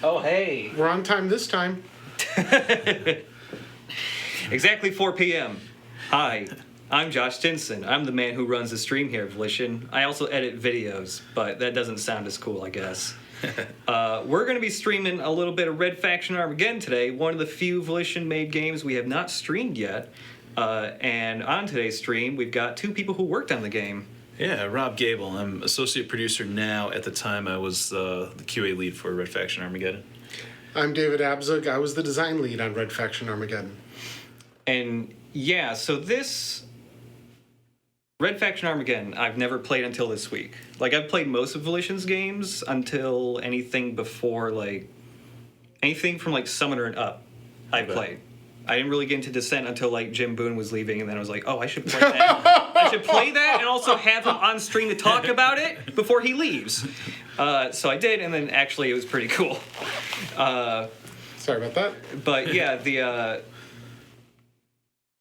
Oh, hey. We're on time this time. Exactly 4 p.m. Hi, I'm Josh Tinson. I'm the man who runs the stream here at Volition. I also edit videos, but that doesn't sound as cool, I guess. We're going to be streaming a little bit of Red Faction Armageddon today, one of the few Volition-made games we have not streamed yet. And on today's stream, we've got two people who worked on the game. Yeah, Rob Gable. I'm associate producer now. At the time, I was the QA lead for Red Faction Armageddon. I'm David Abzug. I was the design lead on Red Faction Armageddon. And yeah, so this Red Faction Armageddon, I've never played until this week. Like, I've played most of Volition's games until anything before, like, anything from, like, Summoner and up, I played. I didn't really get into Descent until, like, Jim Boone was leaving, and then I was like, oh, I should play that. I should play that and also have him on stream to talk about it before he leaves. So I did, and then actually it was pretty cool. Sorry about that. But, yeah, the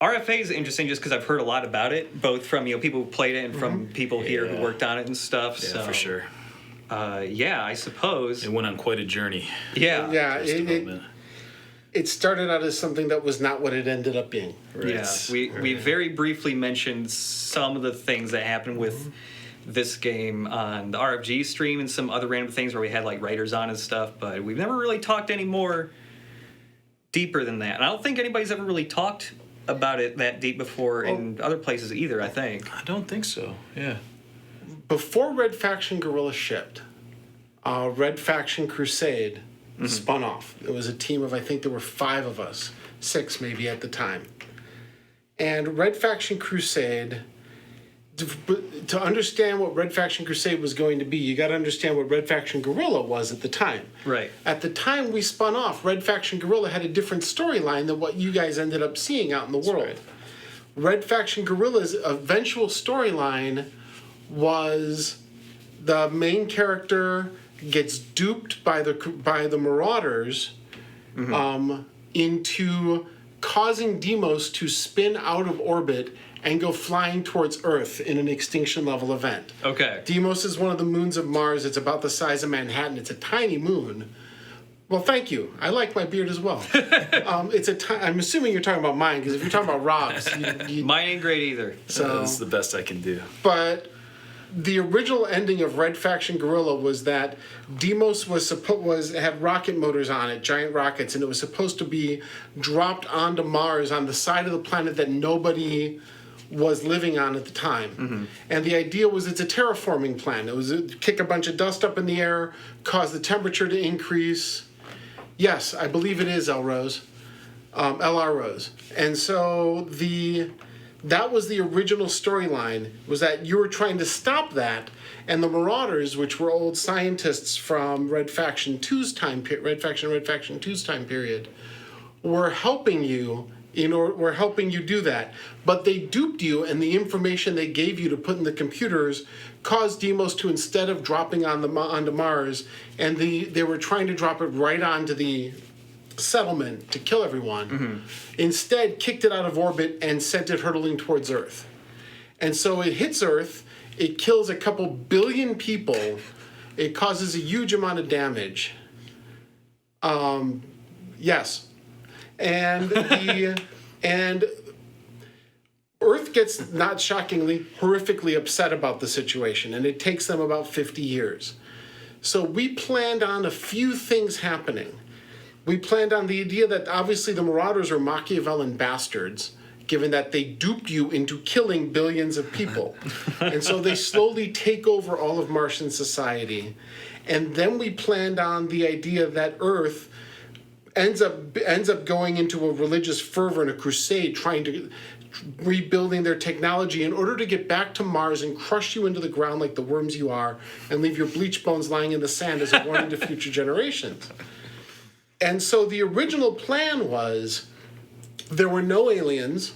RFA is interesting just because I've heard a lot about it, both from people who played it and from people here who worked on it and stuff. Yeah, so, for sure. Yeah, I suppose. It went on quite a journey. Yeah. Yeah, it started out as something that was not what it ended up being. Right. Yeah, we very briefly mentioned some of the things that happened with this game on the RFG stream and some other random things where we had like writers on and stuff, but we've never really talked any more deeper than that. And I don't think anybody's ever really talked about it that deep before in other places either, I think. I don't think so, yeah. Before Red Faction Guerrilla shipped, Red Faction Crusade spun off. It was a team of, I think there were 5 of us, 6 maybe at the time. And Red Faction Crusade, to understand what Red Faction Crusade was going to be, you got to understand what Red Faction Guerrilla was at the time. Right. At the time we spun off, Red Faction Guerrilla had a different storyline than what you guys ended up seeing out in the world. Right. Red Faction Guerrilla's eventual storyline was the main character gets duped by the Marauders into causing Deimos to spin out of orbit and go flying towards Earth in an extinction level event. Okay. Deimos is one of the moons of Mars. It's about the size of Manhattan. It's a tiny moon. Well, thank you. I like my beard as well. I'm assuming you're talking about mine, because if you're talking about Rob's, Mine ain't great either. So That's the best I can do. But the original ending of Red Faction Guerrilla was that Deimos had rocket motors on it, giant rockets, and it was supposed to be dropped onto Mars on the side of the planet that nobody was living on at the time. And the idea was it's a terraforming plan. It was kick a bunch of dust up in the air, cause the temperature to increase. Yes, I believe it is LR Rose. And so that was the original storyline, was that you were trying to stop that, and the Marauders, which were old scientists from Red Faction 2's time period, Red Faction 2's time period, were helping you do that. But they duped you, and the information they gave you to put in the computers caused Deimos to, instead of dropping onto Mars, and they were trying to drop it right onto the settlement to kill everyone, instead kicked it out of orbit and sent it hurtling towards Earth. And so it hits Earth, it kills a couple billion people, it causes a huge amount of damage. Yes. And and Earth gets, not shockingly, horrifically upset about the situation, and it takes them about 50 years. So we planned on a few things happening. We planned on the idea that obviously the Marauders are Machiavellian bastards, given that they duped you into killing billions of people. And so they slowly take over all of Martian society. And then we planned on the idea that Earth ends up going into a religious fervor and a crusade, trying to rebuilding their technology in order to get back to Mars and crush you into the ground like the worms you are and leave your bleach bones lying in the sand as a warning to future generations. And so the original plan was there were no aliens,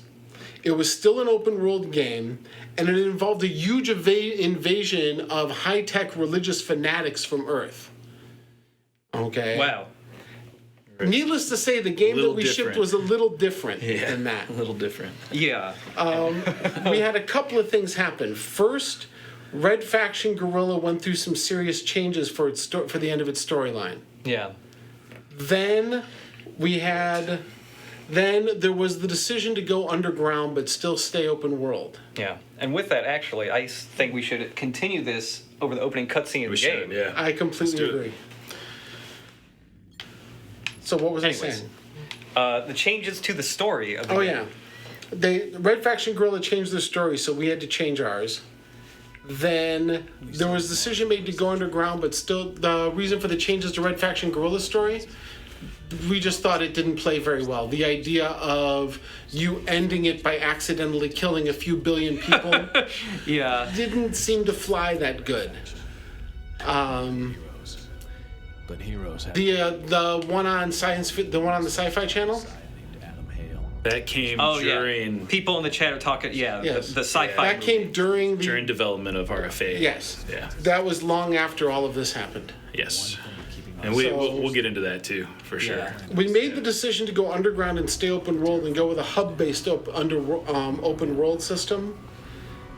it was still an open world game, and it involved a huge invasion of high-tech religious fanatics from Earth. Okay? Wow. Needless to say, the game that we shipped was a little different than that. A little different. Yeah. We had a couple of things happen. First, Red Faction Guerrilla went through some serious changes for the end of its storyline. Yeah. Then there was the decision to go underground but still stay open world. Yeah. And with that, actually, I think we should continue this over the opening cutscene of the game. Yeah. I completely agree. So what was I saying? The changes to the story of the game. Red Faction Guerrilla changed their story, so we had to change ours. Then there was a decision made to go underground, but still the reason for the changes to Red Faction Guerrilla's story, we just thought it didn't play very well. The idea of you ending it by accidentally killing a few billion people Yeah. didn't seem to fly that good. But heroes have The one on the one on the Sci-Fi Channel. That came during People in the chat are talking. Yeah. Yes. The sci-fi. That came during development of RFA. Yes. Yeah. That was long after all of this happened. Yes. And we'll get into that too, for sure. Yeah. We made the decision to go underground and stay open world and go with a hub-based open world system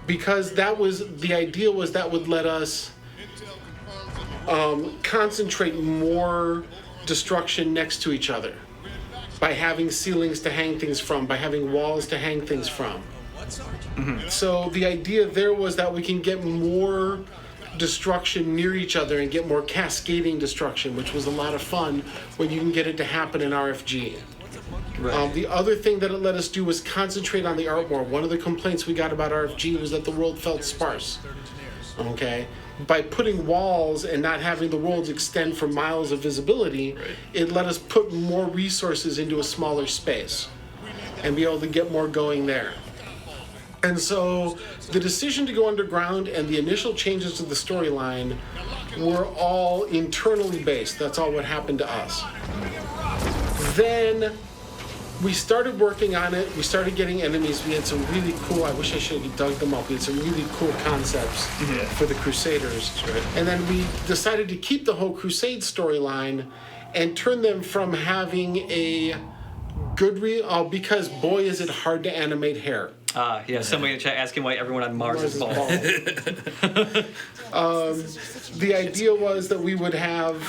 because that was the idea was that would let us concentrate more destruction next to each other by having ceilings to hang things from, by having walls to hang things from. Mm-hmm. So the idea there was that we can get more destruction near each other and get more cascading destruction, which was a lot of fun when you can get it to happen in RFG. Right. The other thing that it let us do was concentrate on the art more. One of the complaints we got about RFG was that the world felt sparse. Okay? By putting walls and not having the worlds extend for miles of visibility, it let us put more resources into a smaller space and be able to get more going there. And so the decision to go underground and the initial changes to the storyline were all internally based. That's all what happened to us. Then we started working on it. We started getting enemies. We had some really cool, I wish I should have dug them up. We had some really cool concepts for the Crusaders. And then we decided to keep the whole Crusade storyline and turn them from having a good because boy is it hard to animate hair. Somebody in the chat asking why everyone on Mars is bald. The idea was that we would have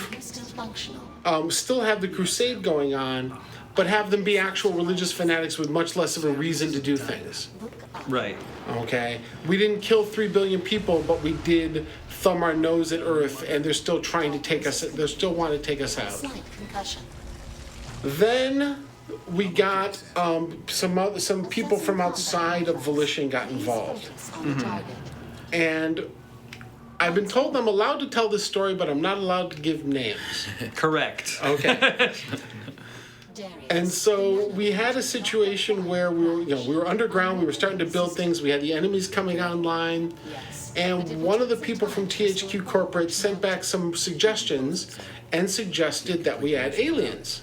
still have the crusade going on, but have them be actual religious fanatics with much less of a reason to do things. Right. Okay? We didn't kill 3 billion people, but we did thumb our nose at Earth, and they're still trying to take us, they still want to take us out. Then we got some people from outside of Volition got involved. And I've been told I'm allowed to tell this story, but I'm not allowed to give names. Correct. Okay. And so we had a situation where we were underground, we were starting to build things, we had the enemies coming online, and one of the people from THQ Corporate sent back some suggestions and suggested that we add aliens.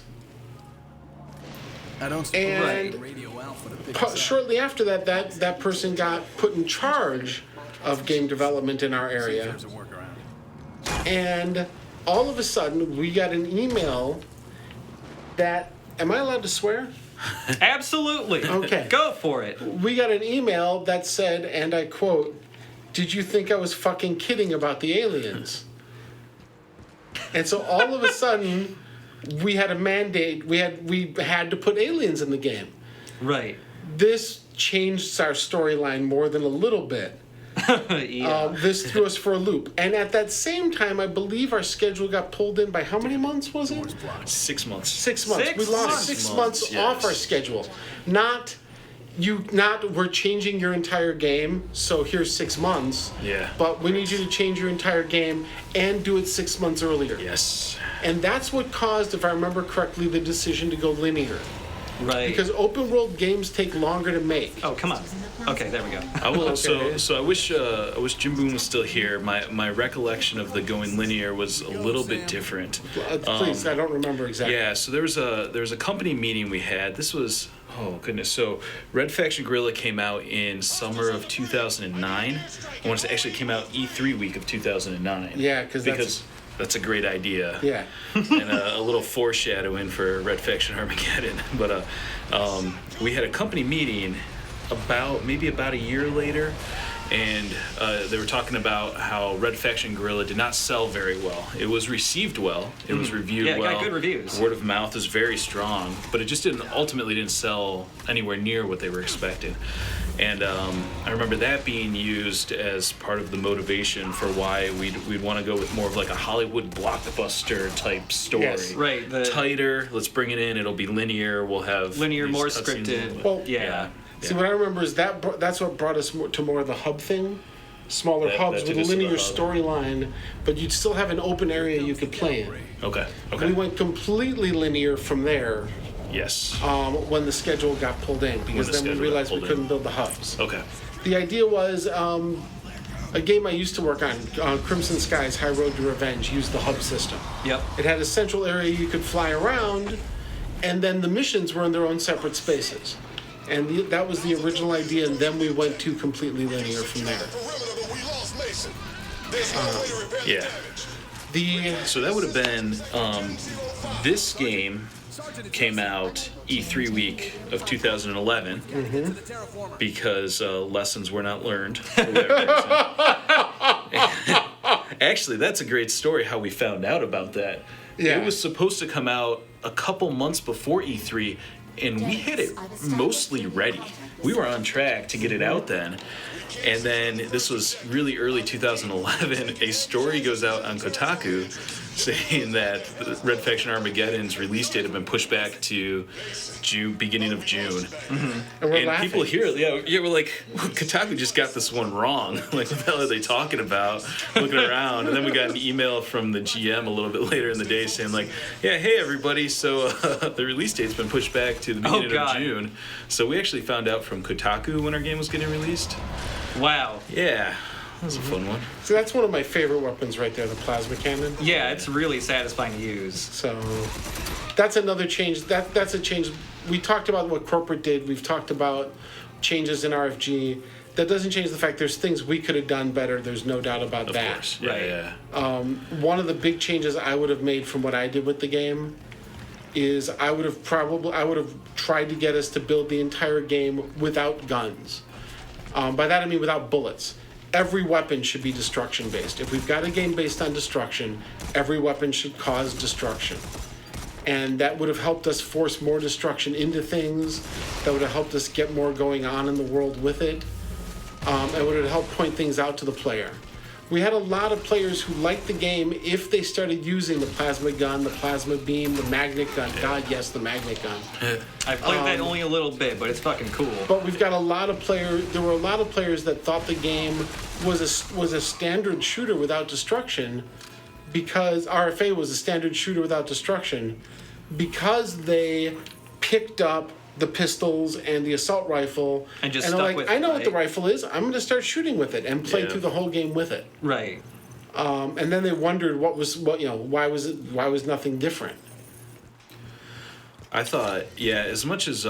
And shortly after that person got put in charge of game development in our area. And all of a sudden, we got an email that, am I allowed to swear? Absolutely. Okay. Go for it. We got an email that said, and I quote, "Did you think I was fucking kidding about the aliens?" And so all of a sudden, we had a mandate. We had to put aliens in the game. Right. This changed our storyline more than a little bit. This threw us for a loop. And at that same time, I believe our schedule got pulled in by how many months was it? 6 months. 6 months. 6 We lost months. 6 months Yes. off our schedule. Not we're changing your entire game, so here's 6 months. Yeah. But we need you to change your entire game and do it 6 months earlier. Yes. And that's what caused, if I remember correctly, the decision to go linear. Right. Because open world games take longer to make. Oh, come on. Okay, there we go. I will, Okay. so I wish Jim Boone was still here. My recollection of the going linear was a little bit different. Please, I don't remember exactly. Yeah, so there was a company meeting we had. This was, oh goodness, so Red Faction Guerrilla came out in summer of 2009. I want to say actually it came out E3 week of 2009. Yeah, because that's a great idea. Yeah. And a little foreshadowing for Red Faction Armageddon. But we had a company meeting about a year later, and they were talking about how Red Faction Guerrilla did not sell very well. It was received well. It was reviewed Yeah, it well. got good reviews. Word of mouth is very strong, but it just ultimately didn't sell anywhere near what they were expecting. And I remember that being used as part of the motivation for why we'd want to go with more of like a Hollywood blockbuster type story. Yes, right, Tighter. Let's bring it in. It'll be linear. We'll have Linear, these more cutscenes. scripted. Well, yeah. See, what I remember is that's what brought us to more of the hub thing. Smaller That hubs took with a us to the linear hub. storyline, but you'd still have an open area you could play in. Okay. We went completely linear from there Yes. when the schedule got pulled in, because the then we schedule realized got we pulled couldn't in. build the hubs. Okay. The idea was a game I used to work on, Crimson Skies High Road to Revenge, used the hub system. Yep. It had a central area you could fly around, and then the missions were in their own separate spaces. And that was the original idea, and then we went to completely linear from there. Yeah. So that would have been this game came out E3 week of 2011 because lessons were not learned. For whatever reason. Actually, that's a great story how we found out about that. Yeah. It was supposed to come out a couple months before E3, and we had it mostly ready. We were on track to get it out then. And then this was really early 2011. A story goes out on Kotaku saying that the Red Faction Armageddon's release date had been pushed back to beginning of June. And we're And laughing. people here, we're like, Kotaku just got this one wrong. Like, what the hell are they talking about? Looking around, and then we got an email from the GM a little bit later in the day saying, like, yeah, hey everybody, so the release date's been pushed back to the beginning of June. So we actually found out from Kotaku when our game was getting released. Wow. Yeah, that was a fun one. So that's one of my favorite weapons right there, the plasma cannon. Yeah, it's really satisfying to use. So that's another change. That's a change. We talked about what corporate did. We've talked about changes in RFG. That doesn't change the fact there's things we could have done better. There's no doubt about Of that. course. Yeah, Right. yeah. One of the big changes I would have made from what I did with the game is I would have tried to get us to build the entire game without guns. By that I mean without bullets. Every weapon should be destruction based. If we've got a game based on destruction, every weapon should cause destruction. And that would have helped us force more destruction into things. That would have helped us get more going on in the world with it. And would have helped point things out to the player. We had a lot of players who liked the game if they started using the plasma gun, the plasma beam, the magnet gun. God, yes, the magnet gun. I've played that only a little bit, but it's fucking cool. But we've got a lot of players. There were a lot of players that thought the game was a standard shooter without destruction, because RFA was a standard shooter without destruction, because they picked up the pistols and the assault rifle And just they're stuck like, with I it, know what the right? rifle is. I'm going to start shooting with it and play Yeah. through the whole game with it. Right. And then they wondered why was nothing different. I thought, yeah, as much as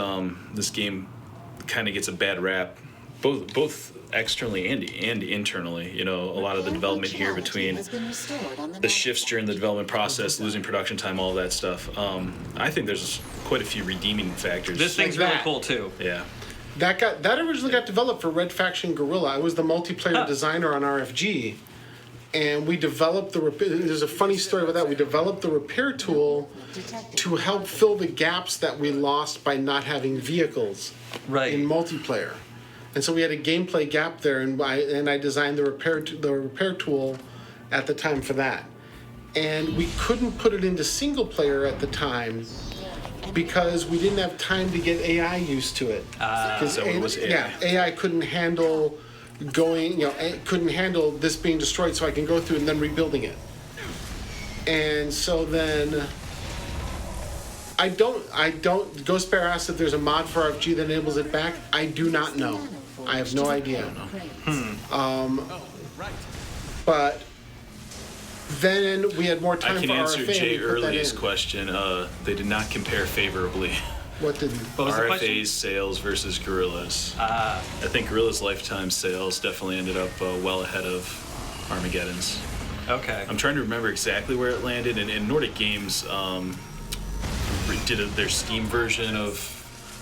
this game kind of gets a bad rap, both externally and internally, a lot of the development here between the shifts during the development process, losing production time, all that stuff. I think there's quite a few redeeming factors. This thing's Like really that. cool too. Yeah. That originally got developed for Red Faction Guerrilla. I was the multiplayer designer on RFG, and we developed there's a funny story about that. We developed the repair tool to help fill the gaps that we lost by not having vehicles Right. in multiplayer. And so we had a gameplay gap there, and I designed the repair tool at the time for that. And we couldn't put it into single player at the time because we didn't have time to get AI used to it. So it was AI. AI couldn't handle couldn't handle this being destroyed, so I can go through and then rebuilding it. And so then I don't Ghost Bear asked if there's a mod for RFG that enables it back. I do not know. I have no idea. But then we had more time I for can answer RFA. Jay and we put that Early's in. question. They did not compare favorably. What did? What was the question? RFA's sales versus Guerrilla's. I think Guerrilla's lifetime sales definitely ended up well ahead of Armageddon's. Okay. I'm trying to remember exactly where it landed, and Nordic Games did their Steam version of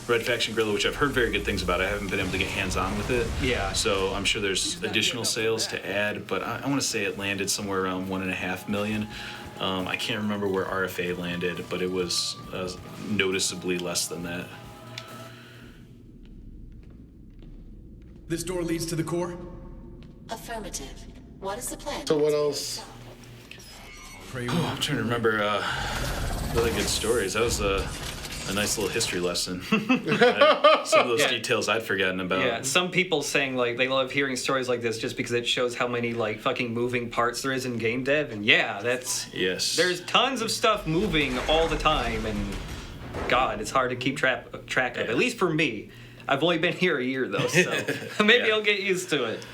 Red Faction Guerrilla, which I've heard very good things about. I haven't been able to get hands-on with it. Yeah. So I'm sure there's additional sales to add, but I want to say it landed somewhere around 1.5 million. I can't remember where RFA landed, but it was noticeably less than that. This door leads to the core? Affirmative. What is the plan? So what else? Pray you I'm trying to remember really good stories. That was a nice little history lesson. Some of those details I'd forgotten about. Yeah, some people saying like they love hearing stories like this just because it shows how many like fucking moving parts there is in game dev, and yeah, that's there's tons of stuff moving all the time, and God, it's hard to keep track of. At least for me, I've only been here a year though, so maybe I'll get used to it.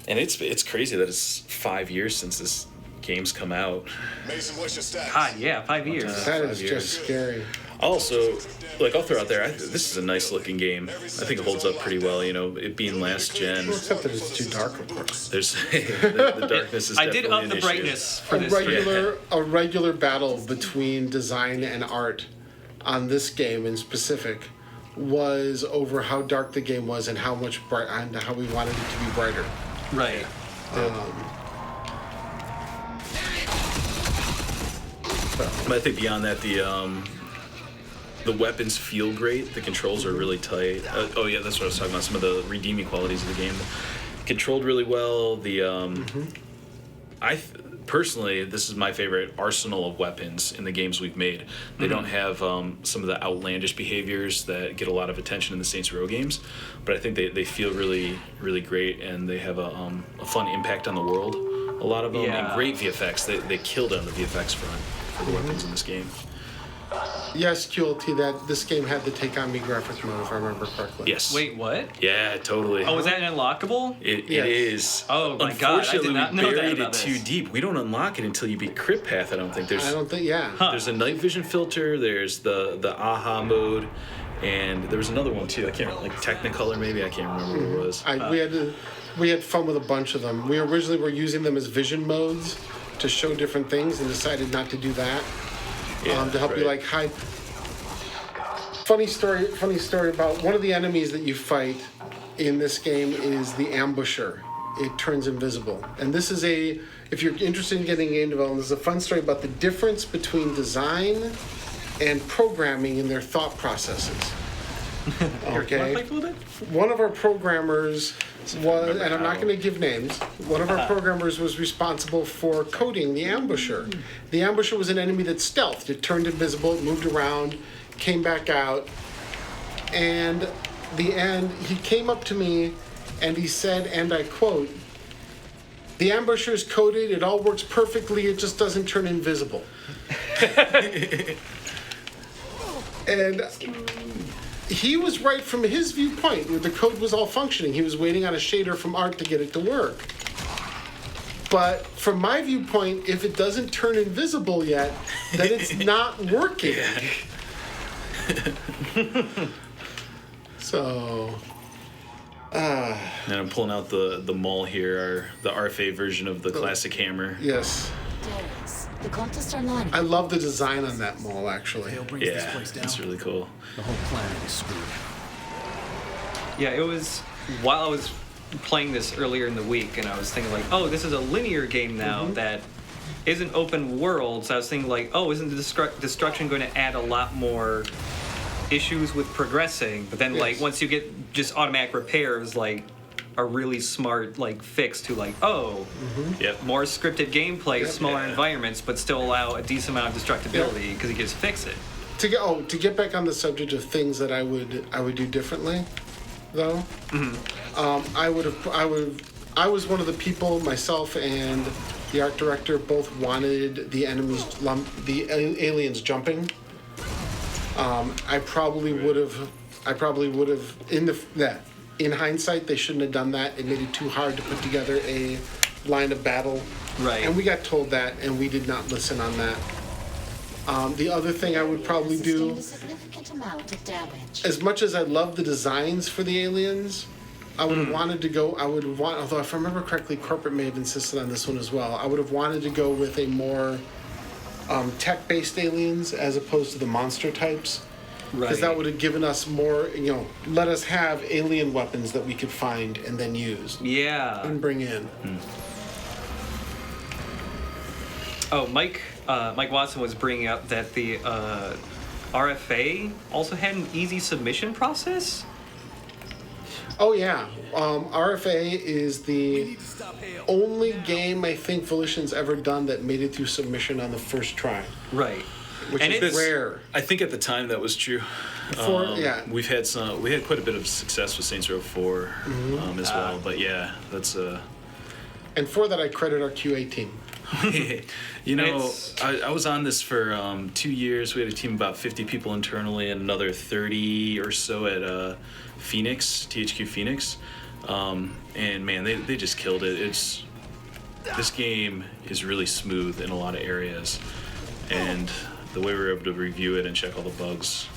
And it's crazy that it's 5 years since this game's come out. Mason, what's your status? God, yeah, 5 years. That is just scary. Also, like, I'll throw out there, this is a nice looking game. I think it holds up pretty well, you know, it being last gen. Except that it's too dark, of course. There's the darkness is I definitely did up an the issue. brightness for A this. regular battle between design and art on this game in specific was over how dark the game was and how much bright and how we wanted it to be brighter. Right. But I think beyond that, the weapons feel great. The controls are really tight. Oh yeah, that's what I was talking about. Some of the redeeming qualities of the game. Controlled really well. Personally, this is my favorite arsenal of weapons in the games we've made. They don't have some of the outlandish behaviors that get a lot of attention in the Saints Row games, but I think they feel really, really great, and they have a fun impact on the world. A lot of them, and great VFX. They killed on the VFX front for the weapons in this game. Yes, QLT, that this game had the Take On Me graphic mode, if I remember correctly. Yes. Wait, what? Yeah, totally. Oh, is that an unlockable? It Yes. is. Oh my God, I did Unfortunately, not we know that buried about it too this. deep. We don't unlock it until you beat Crypt Path. I don't think I don't think, yeah. There's a night vision filter. There's the AHA mode, and there was another one too. I can't remember, like Technicolor maybe. I can't remember what it was. We had fun with a bunch of them. We originally were using them as vision modes to show different things and decided not to do that. To help you like hide. Funny story about one of the enemies that you fight in this game is the ambusher. It turns invisible. And this is if you're interested in getting game development, this is a fun story about the difference between design and programming in their thought processes. Okay? One of our programmers was, and I'm not going to give names, one of our programmers was responsible for coding the ambusher. The ambusher was an enemy that stealthed. It turned invisible, it moved around, came back out, and the end, he came up to me and he said, and I quote, "The ambusher is coded, it all works perfectly, it just doesn't turn invisible." And he was right from his viewpoint. The code was all functioning. He was waiting on a shader from art to get it to work. But from my viewpoint, if it doesn't turn invisible yet, then it's not working. So, And I'm pulling out the maul here, the RFA version of the classic hammer. yes. Darius, the cultists are lining. I love the design on that mall, actually. Hale brings this Yeah, place down. it's really cool. The whole planet is screwed. Yeah, it was while I was playing this earlier in the week, and I was thinking like, oh, this is a linear game now that isn't open world. So I was thinking like, oh, isn't the destruction going to add a lot more issues with progressing? But then like Yes. once you get just automatic repairs, like a really smart like fix to like, oh, Yep. more scripted gameplay, smaller Yeah. environments, but still allow a decent amount of destructibility because you can just fix it. To get back on the subject of things that I would do differently, though. I was one of the people, myself and the art director both wanted the aliens jumping. I probably would have in hindsight they shouldn't have done that. It made it too hard to put together a line of battle. Right. And we got told that, and we did not listen on that. The other thing I would probably do, Sustained a significant amount of damage. as much as I love the designs for the aliens, I would have wanted to go, although if I remember correctly, corporate may have insisted on this one as well, I would have wanted to go with a more tech-based aliens as opposed to the monster types. Because that would have given us more, let us have alien weapons that we could find and then use Yeah. and bring in. Oh, Mike Watson was bringing up that the RFA also had an easy submission process. Oh yeah, RFA is the only game I think Volition's ever done that made it through submission on the first try, Right. which And is it's- rare. I think at the time that was true. Yeah. We had quite a bit of success with Saints Row 4 as well. But yeah, that's And for that, I credit our QA team. It's- I was on this for 2 years. We had a team of about 50 people internally and another 30 or so at Phoenix, THQ Phoenix. And man, they just killed it. This game is really smooth in a lot of areas. And the way we were able to review it and check all the bugs,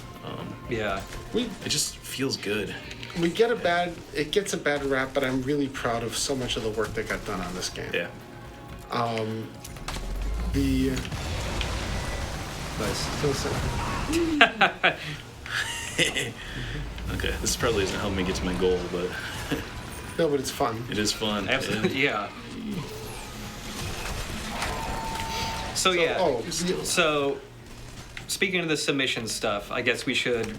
Yeah. it just feels good. It gets a bad rap, but I'm really proud of so much of the work that got done on this game. Yeah. The Okay, this probably isn't helping me get to my goal, but no, but it's fun. it is fun. Absolutely. Yeah. So yeah. Oh, So, speaking of the submission stuff, I guess we should,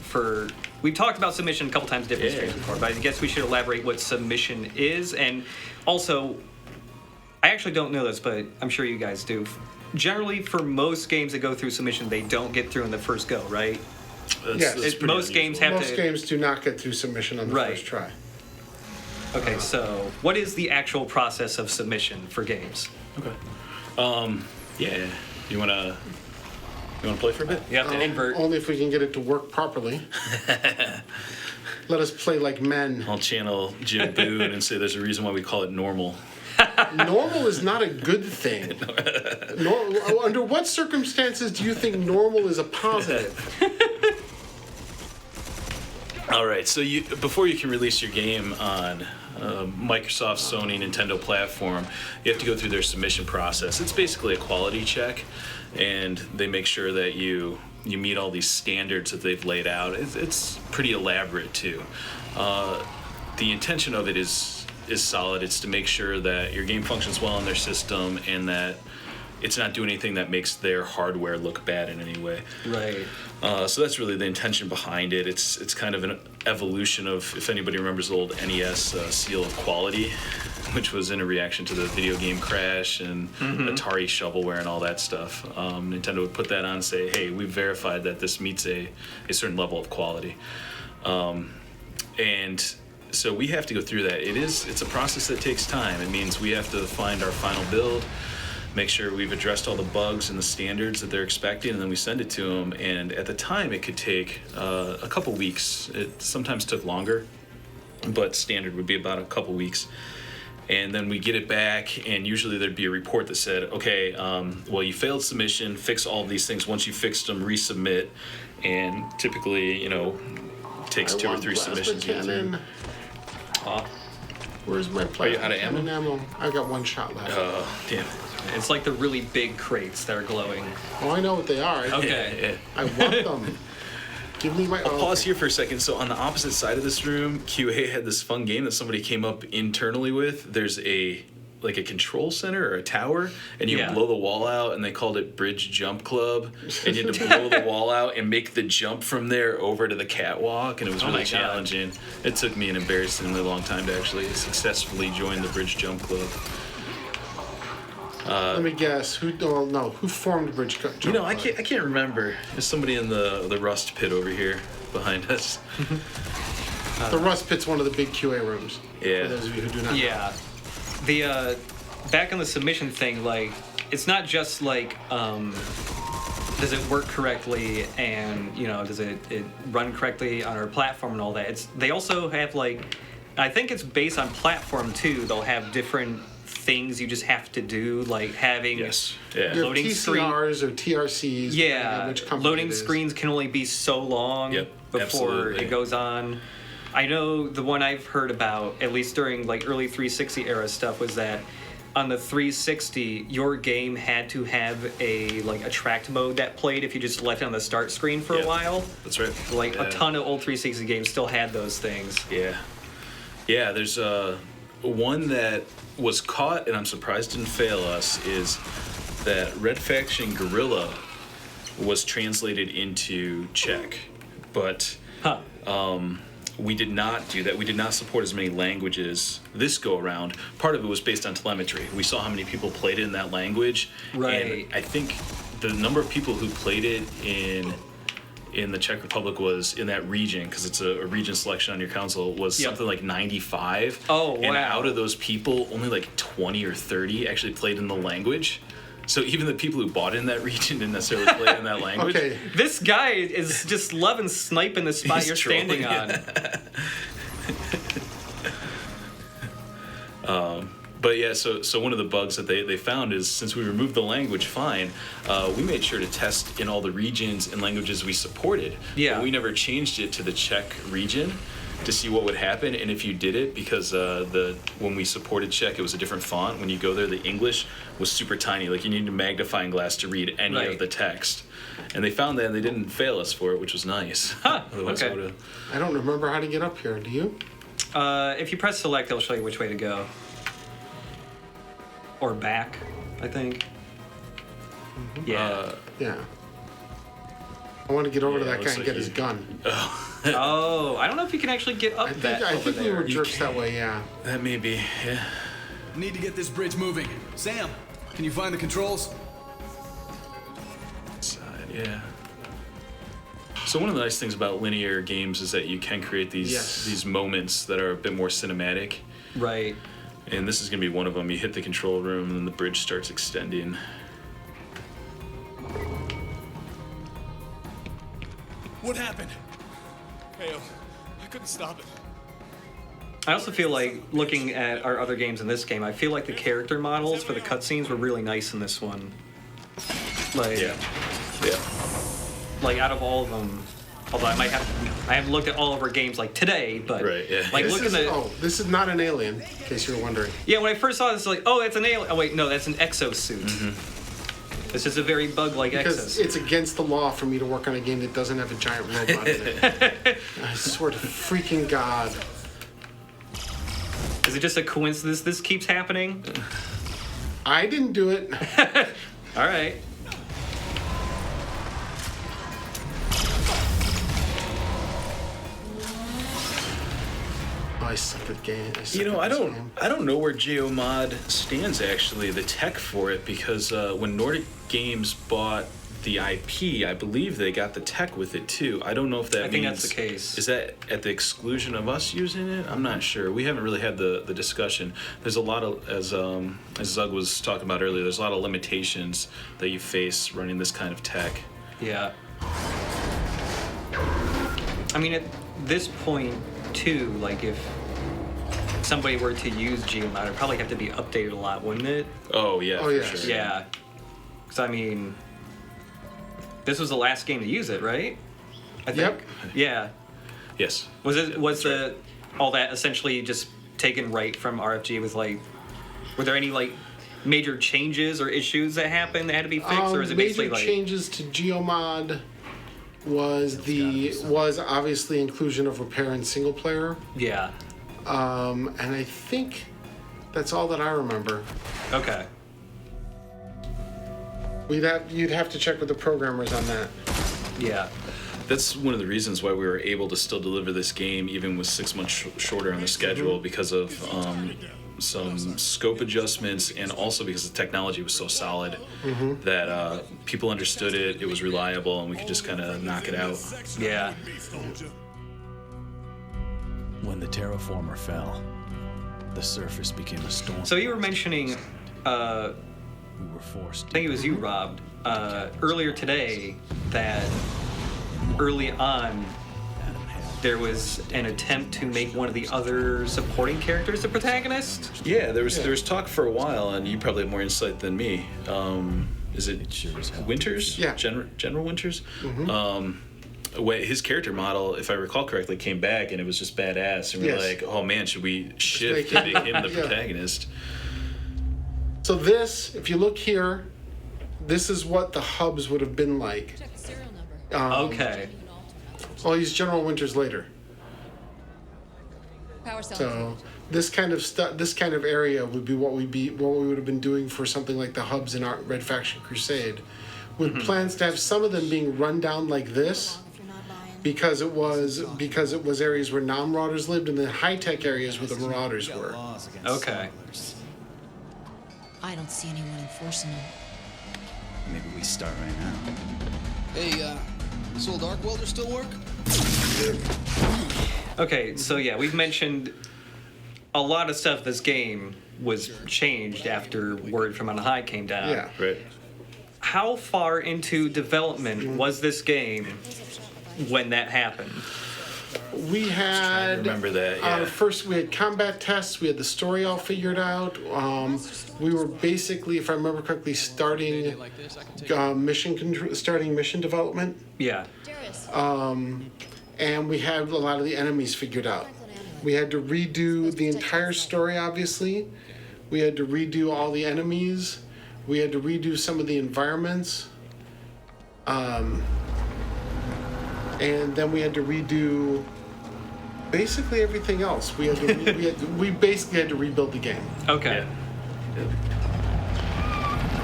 we've talked about submission a couple times in different Yeah. streams before, but I guess we should elaborate what submission is. And also, I actually don't know this, but I'm sure you guys do. Generally, for most games that go through submission, they don't get through in the first go, right? Yes. pretty Most games have most to. games do not get through submission on the Right. first try. Okay, so what is the actual process of submission for games? Okay. Yeah. You wanna play for a bit? You have to invert. Only if we can get it to work properly. Let us play like men. I'll channel Jim Boone and say there's a reason why we call it normal. Normal is not a good thing. Under what circumstances do you think normal is a positive? All right, so before you can release your game on Microsoft, Sony, Nintendo platform, you have to go through their submission process. It's basically a quality check, and they make sure that you meet all these standards that they've laid out. It's pretty elaborate too. The intention of it is solid. It's to make sure that your game functions well on their system and that it's not doing anything that makes their hardware look bad in any way. Right. So that's really the intention behind it. It's kind of an evolution of, if anybody remembers the old NES seal of quality, which was in a reaction to the video game crash and Atari shovelware and all that stuff. Nintendo would put that on and say, hey, we've verified that this meets a certain level of quality. And so we have to go through that. It's a process that takes time. It means we have to find our final build, make sure we've addressed all the bugs and the standards that they're expecting, and then we send it to them. And at the time, it could take a couple weeks. It sometimes took longer, but standard would be about a couple weeks. And then we get it back, and usually there'd be a report that said, okay, well, you failed submission, fix all of these things. Once you fixed them, resubmit. And typically, it takes I 2 or want 3 plasma submissions. to get through. cannon. Where's my plasma you out of ammo? cannon ammo? I got one shot left. Oh, damn. It's like the really big crates that are glowing. Oh, I know what they are. Okay. Yeah. I want them. Give me my. I'll pause okay. here for a second. So on the opposite side of this room, QA had this fun game that somebody came up internally with. There's a control center or a tower, and you Yeah. blow the wall out, and they called it Bridge Jump Club, and you had to blow the wall out and make the jump from there over to the catwalk, and it was Oh really my God. challenging. It took me an embarrassingly long time to actually successfully join the Bridge Jump Club. Let me guess. Who formed Bridge Jump? I can't remember. There's somebody in the Rust pit over here behind us. The Rust Pit's one of the big QA rooms. Yeah. For those of you who do not know. Yeah. The back on the submission thing, like, it's not just like does it work correctly and does it run correctly on our platform and all that. They also have, like, I think it's based on platform too. They'll have different things you just have to do, like having Yes. Yeah. Your Loading screen. PCRs or TRCs. depending on Yeah, which company loading it is. screens can only be so long Yep, before absolutely. it goes on. I know the one I've heard about, at least during like early 360 era stuff, was that on the 360, your game had to have a tracked mode that played if you just left it on the start screen for a while. That's right. A ton of old 360 games still had those things. Yeah, there's one that was caught, and I'm surprised didn't fail us, is that Red Faction Guerrilla was translated into Czech, but we did not do that. We did not support as many languages this go around. Part of it was based on telemetry. We saw how many people played it in that language, Right. and I think the number of people who played it in the Czech Republic was in that region, because it's a region selection on your console, was something like 95. Oh, wow. And out of those people, only like 20 or 30 actually played in the language. So even the people who bought it in that region didn't necessarily play in that language. Okay. This guy is just loving sniping the spot He's you're standing trolling. on. But yeah, so one of the bugs that they found is, since we removed the language fine, we made sure to test in all the regions and languages we supported. Yeah. But we never changed it to the Czech region to see what would happen. And if you did it, because when we supported Czech, it was a different font. When you go there, the English was super tiny. Like, you needed a magnifying glass to read any Right. of the text. And they found that, and they didn't fail us for it, which was nice. Huh, Otherwise, okay. I would've- I don't remember how to get up here. Do you? If you press select, it'll show you which way to go. Or back, I think. Yeah. Yeah. I want to get over to Yeah, that it guy looks and like get his you- gun. Oh, I don't know if you can actually get up I that think over we there. were jerks that way. Yeah. That may be, yeah. Need to get this bridge moving. Sam, can you find the controls? Side, yeah. So one of the nice things about linear games is that you can create these moments that are a bit more cinematic, Right. and this is going to be one of them. You hit the control room, and then the bridge starts extending. What happened? Failed. I couldn't stop it. I also feel like, looking at our other games in this game, I feel like the character models for the cutscenes were really nice in this one. Like, Yeah. like out of all of them, although I haven't looked at all of our games like today, but Right, yeah. like This looking is, at this is not an alien, in case you were wondering. yeah, when I first saw this, like, oh, that's an alien. Oh wait, no, that's an exosuit. This is a very bug-like Because exosuit. it's against the law for me to work on a game that doesn't have a giant robot in it. I swear to freaking God. Is it just a coincidence this keeps happening? I didn't do it. All right. Oh, I suck at game. You know, at this game. I don't know where Geomod stands, actually, the tech for it, because when Nordic Games bought the IP, I believe they got the tech with it too. I don't know if that I think means, that's the case. Is that at the exclusion of us using it? I'm not sure. We haven't really had the discussion. There's a lot of, as Zug was talking about earlier, there's a lot of limitations that you face running this kind of tech. Yeah. I mean, at this point, too, like if somebody were to use Geomod, it'd probably have to be updated a lot, wouldn't it? Oh yeah, Oh, for yes. sure. Yeah. Because I mean, this was the last game to use it, right? I think. Yep. Yeah. Yes. Was all that essentially just taken right from RFG? With like, were there any like major changes or issues that happened that had to be fixed, or is it basically major like? changes to Geomod was obviously inclusion of repair in single player, Yeah. and I think that's all that I remember. Okay. You'd have to check with the programmers on that. Yeah. That's one of the reasons why we were able to still deliver this game even with 6 months shorter on the schedule, because of some scope adjustments, and also because the technology was so solid that people understood it, it was reliable, and we could just kind of knock it out. Yeah. When the terraformer fell, the surface became a storm. So you were mentioning, I we were forced. think it was you, Rob, earlier today, that early on there was an attempt to make one of the other supporting characters the protagonist. Yeah, there was talk for a while, and you probably have more insight than me. Is it sure as hell Winters? Yeah. General Winters? His character model, if I recall correctly, came back, and it was just badass. And we were Yes. like, oh man, should we shift make to make him the Yeah. protagonist? So this, if you look here, this is what the hubs would have been like. Check the serial number. Okay. I'll use General Winters later. Power cell. So this kind of this kind of area would be what we would have been doing for something like the hubs in our Red Faction Crusade, with plans to have some of them being run down like this, because it was areas where non-marauders lived, and then high-tech areas where the marauders were. Okay. I don't see anyone enforcing them. Maybe we start right now. Hey, this old arc welder still work? Okay, so yeah, we've mentioned a lot of stuff. This game was changed after Word from On High came down. Yeah. Right. How far into development was this game when that happened? We had remember that, yeah. we had combat tests. We had the story all figured out. We were basically, if I remember correctly, starting mission development. Yeah. And we had a lot of the enemies figured out. We had to redo the entire story, obviously. We had to redo all the enemies. We had to redo some of the environments. And then we had to redo basically everything else. We basically had to rebuild the game. Okay.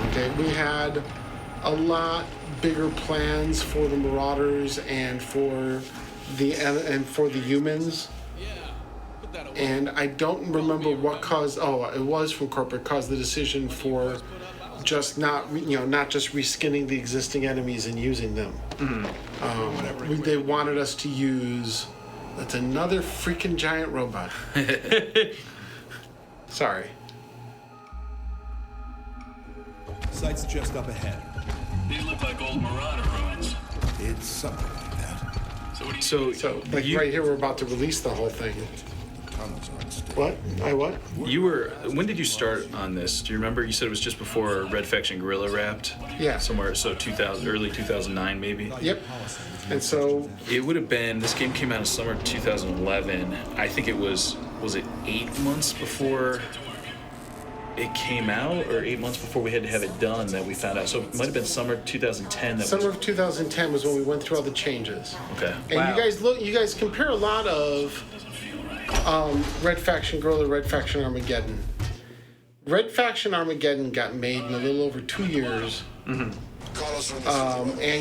Okay, we had a lot bigger plans for the Marauders and for the humans. And I don't remember what caused. Oh, it was from corporate caused the decision for just not just reskinning the existing enemies and using them. They wanted us to use. That's another freaking giant robot. Sorry. Site's just up ahead. These look like old Marauder ruins. It's something like that. So Like you, right here, we're about to release the whole thing. Tunnels aren't stable. What? What? you were. When did you start on this? Do you remember? You said it was just before Red Faction Guerrilla wrapped. Yeah. Somewhere. So 2000, early 2009, maybe. Yep. And so It would have been. This game came out in summer 2011. I think it was. Was it 8 months before it came out, or 8 months before we had to have it done that we found out? So it might have been summer 2010. summer of 2010 was when we went through all the changes. Okay. And Wow. you guys compare a lot of Red Faction Guerrilla, Red Faction Armageddon. Red Faction Armageddon got made in a little over 2 years, and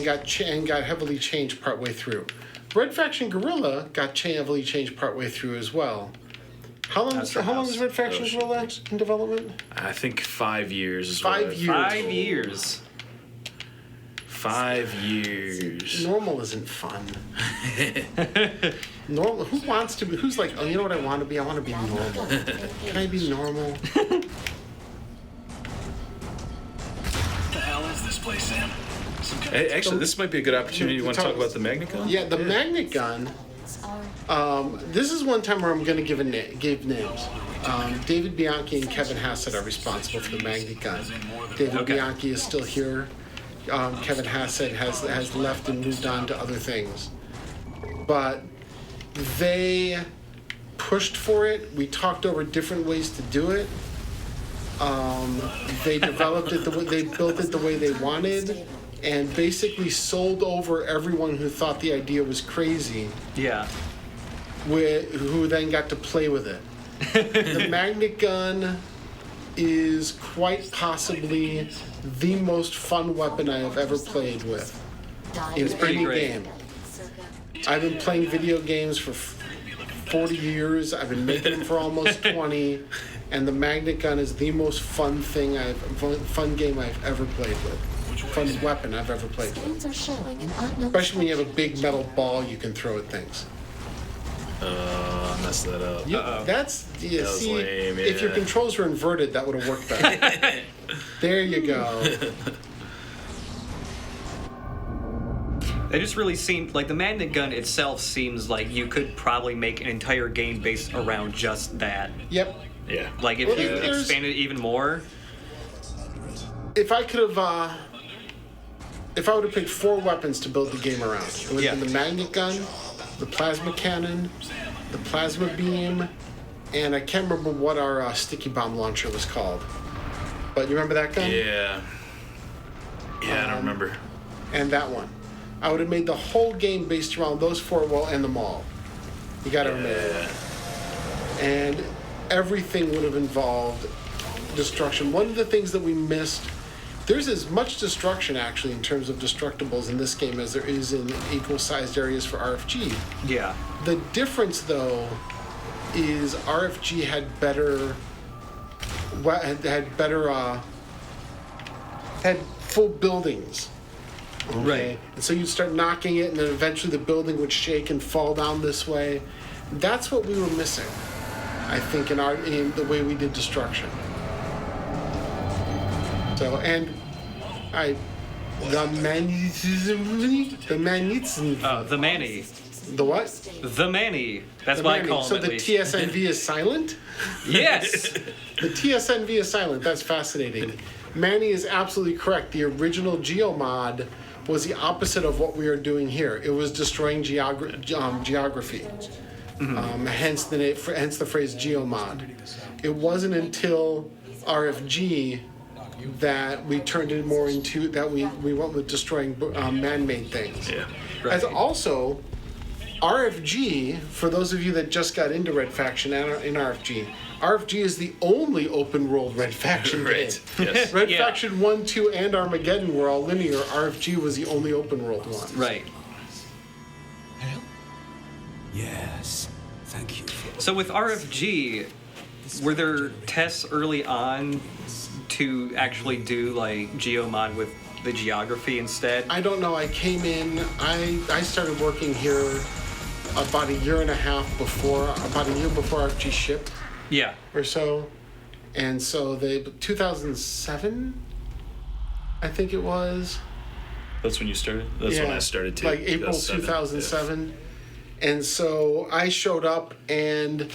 got heavily changed partway through. Red Faction Guerrilla got heavily changed partway through as well. How long is Red Faction Guerrilla in development? I think 5 years is 5 what years. 5 years. 5 years. Normal isn't fun. Normal. Who wants to be? Who's like, oh, you know what I want to be? I want to be normal. Can I be normal? What the hell is this place, Sam? Hey, actually, this might be a good opportunity. You want to talk about the magnet gun? Yeah, the magnet gun. This is one time where I'm going to give names. David Bianchi and Kevin Hassett are responsible for the magnet gun. David Bianchi is still here. Kevin Hassett has left and moved on to other things. But they pushed for it. We talked over different ways to do it. They developed it they built it the way they wanted, and basically sold over everyone who thought the idea was crazy. Yeah. Who then got to play with it. The magnet gun is quite possibly the most fun weapon I have ever played with in pretty any great. game. I've been playing video games for 40 years. I've been making them for almost 20, and the magnet gun is the most fun game I've ever played with. Fun weapon I've ever played with. Screens are showing an unknown. Especially when you have a big metal ball you can throw at things. I messed that up. That's was see, lame, if your yeah. controls were inverted, that would have worked better. There you go. It just really seemed like the magnet gun itself seems like you could probably make an entire game based around just that. Yep. Yeah. Like if Well, you there's- expanded it even more. If I could have, if I would have picked 4 weapons to build the game around, it would have been the magnet gun, the plasma cannon, the plasma beam, and I can't remember what our sticky bomb launcher was called. But you remember that gun? Yeah. Yeah, I don't remember. And that one. I would have made the whole game based around those 4, and them all. You got to remember that. And everything would have involved destruction. One of the things that we missed, there's as much destruction actually in terms of destructibles in this game as there is in equal-sized areas for RFG. Yeah. The difference, though, is RFG had had full buildings. Okay? Right. And so you'd start knocking it, and then eventually the building would shake and fall down this way. That's what we were missing, I think, in the way we did destruction. So, and the Manny. The what? The Manny. That's The why Manny. I call him So at the least. TSNV is silent? Yes. The TSNV is silent. That's fascinating. Manny is absolutely correct. The original Geomod was the opposite of what we are doing here. It was destroying geography. Hence the phrase Geomod. It wasn't until RFG that we turned it more into that we went with destroying man-made things. Yeah. Right. As also, RFG, for those of you that just got into Red Faction and in RFG is the only open world Red Faction game. Yes. Red Yeah. Faction 1, 2, and Armageddon were all linear. RFG was the only open world one. Right. Yes. Thank you. So with RFG, were there tests early on to actually do like Geomod with the geography instead? I don't know. I came in. I started working here about a year before RFG shipped Yeah. or so, and so 2007, I think it was. That's when you started? That's when I started too. Like April 2007. And so I showed up, and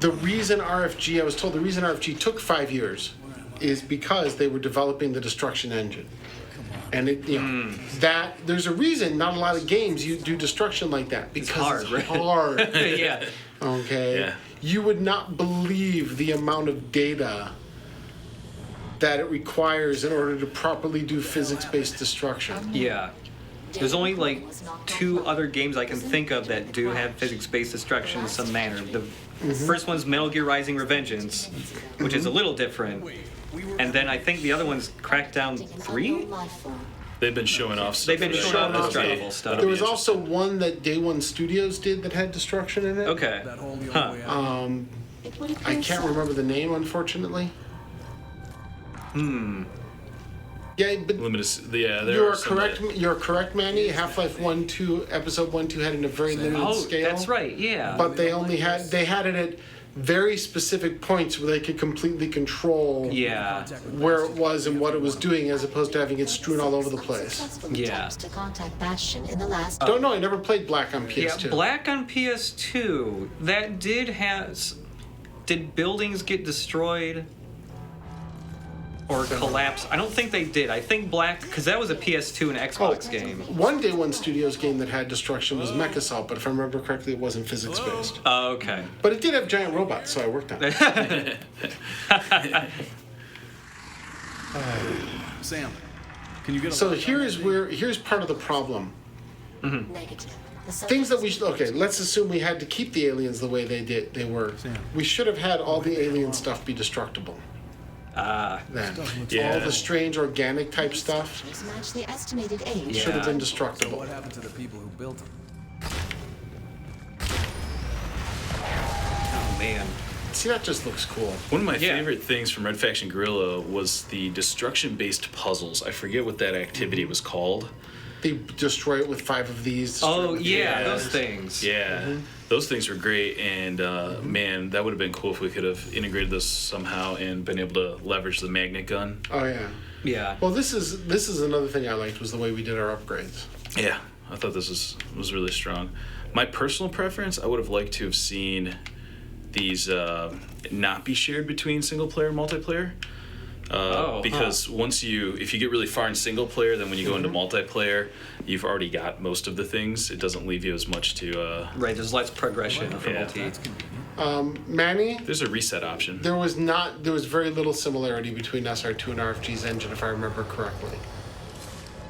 I was told the reason RFG took 5 years is because they were developing the destruction engine. And that there's a reason not a lot of games you do destruction like that, because hard, right? hard. Yeah. Okay. Yeah. You would not believe the amount of data that it requires in order to properly do physics-based destruction. Yeah. There's only like 2 other games I can think of that do have physics-based destruction in some manner. The first one's Metal Gear Rising: Revengeance, which is a little different. And then I think the other one's Crackdown 3? They've been showing off stuff. They've been for that. showing off That'll be- destructible stuff. that'll There be was also one that Day One Studios did that had destruction in it. Okay. Huh. I can't remember the name, unfortunately. Yeah, but Limited. Yeah, there you're are some correct. that- You're correct, Manny. Half-Life 1, 2, Episode 1, 2 had it in a very limited Oh, scale. that's right. Yeah. But they had it at very specific points where they could completely control Yeah. where it was and what it was doing, as opposed to having it strewn all over the place. Yeah. To contact Bastion in the last. Don't know. I never played Black on Yeah, PS2. Black on PS2. That did buildings get destroyed or collapse? I don't think they did. I think Black, because that was a PS2 and Xbox game. One Day One Studios game that had destruction was Mech Assault, but if I remember correctly, it wasn't physics-based. Oh, okay. But it did have giant robots, so I worked on it. Sam, can you get a So here's part of the problem. Negative. The Things that subject- okay, let's assume we had to keep the aliens the way they were. We should have had all the alien stuff be destructible. Then Yeah. all the strange organic type stuff Match the estimated age. should have been So destructible. what happened to the people who built them? Oh, man. See, that just looks cool. One of my Yeah. favorite things from Red Faction Guerrilla was the destruction-based puzzles. I forget what that activity was called. They destroy it with 5 of these. destroy it Oh, with yeah, five. those things. Yeah, those things were great, and man, that would have been cool if we could have integrated this somehow and been able to leverage the magnet gun. Oh yeah. Yeah. Well, this is another thing I liked was the way we did our upgrades. Yeah, I thought this was really strong. My personal preference, I would have liked to have seen these not be shared between single player and multiplayer. Because if you get really far in single player, then when you go into multiplayer, you've already got most of the things. It doesn't leave you as much to. Right, there's less progression for multi. Manny, There's a reset option. there was very little similarity between SR2 and RFG's engine, if I remember correctly.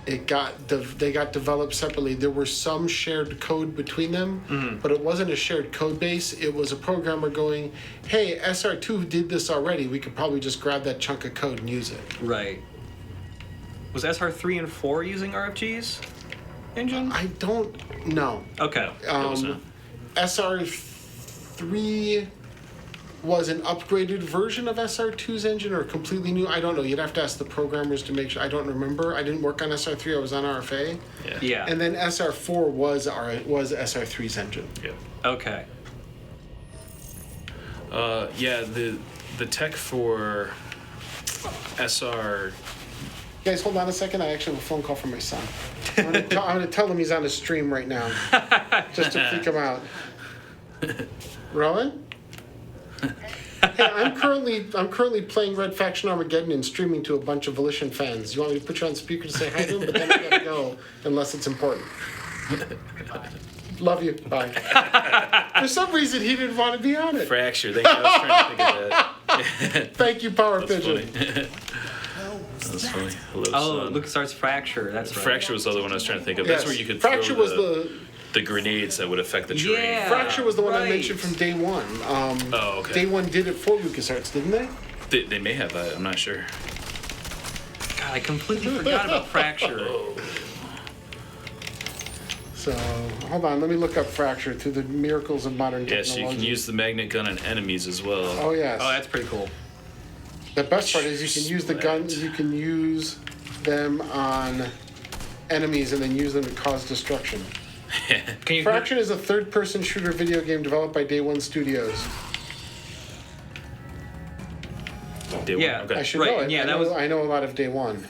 They got developed separately. There were some shared code between them, but it wasn't a shared code base. It was a programmer going, hey, SR2 did this already. We could probably just grab that chunk of code and use it. Right. Was SR3 and 4 using RFG's engine? I don't know. Okay. SR3 was an upgraded version of SR2's engine or completely new. I don't know. You'd have to ask the programmers to make sure. I don't remember. I didn't work on SR3. I was on RFA. Yeah. And then SR4 was SR3's engine. Yeah. Okay. The tech for SR. Guys, hold on a second. I actually have a phone call from my son. I'm gonna tell him he's on a stream right now, just to freak him out. Rowan? Hey, I'm currently playing Red Faction Armageddon and streaming to a bunch of Volition fans. You want me to put you on speaker to say hi to them? But then I gotta go unless it's important. Love you. Bye. For some reason, he didn't want to be on it. Fracture. Thank you. I was trying to think of that. Thank you, Power Pigeon. That's funny. Hello, son. LucasArts Fracture. That's right. Fracture was the other one I was trying to think of. Yes. That's where you could Fracture throw was the grenades that would affect the terrain. Yeah. Fracture was the one I right. mentioned from day one. Okay. Day one did it for LucasArts, didn't they? They may have that. I'm not sure. God, I completely forgot about Fracture. So, hold on. Let me look up Fracture through the miracles of modern Yes, technology. you can use the magnet gun on enemies as well. Oh, yes. Oh, that's pretty cool. The best part is you can use the guns, you can use them on enemies and then use them to cause destruction. Can you? Fraction is a third-person shooter video game developed by Day One Studios. Day one, Yeah. okay. I should Right, know it. yeah, I that know, was- I know a lot of Day One.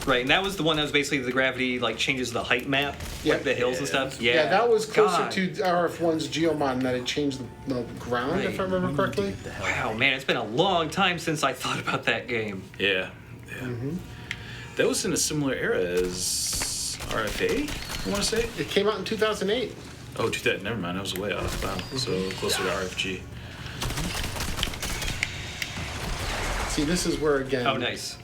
Right, and that was the one that was basically the gravity changes the height map, Yeah. like the hills and stuff. Yeah, that was closer God. to RF1's Geomon in that it changed the ground, if I remember correctly. Wow, man, it's been a long time since I thought about that game. Yeah. That was in a similar era as RFA, I want to say. It came out in 2008. Oh, never mind. I was way off. Wow. So closer to RFG. See, this is where, again... Oh, nice.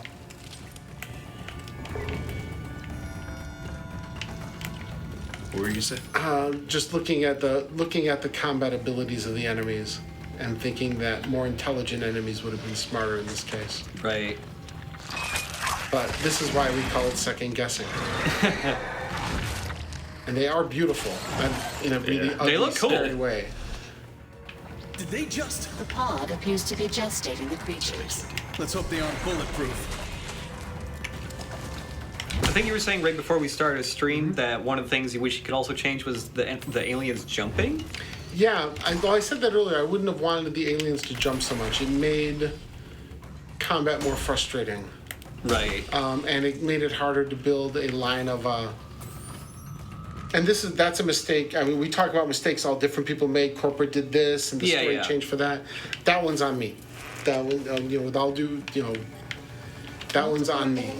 What were you saying? Just looking at the combat abilities of the enemies and thinking that more intelligent enemies would have been smarter in this case. Right. But this is why we call it second guessing. And they are beautiful in a really ugly, look cool. scary way. Did they just? The pod appears to be gestating the creatures. Let's hope they aren't bulletproof. I think you were saying right before we started a stream that one of the things you wish you could also change was the aliens jumping. Yeah, I said that earlier. I wouldn't have wanted the aliens to jump so much. It made combat more frustrating. Right. And it made it harder to build a line of and that's a mistake. I mean, we talk about mistakes all different people make. Corporate did this, and the story changed for that. That one's on me. That one, with all due, that one's on me.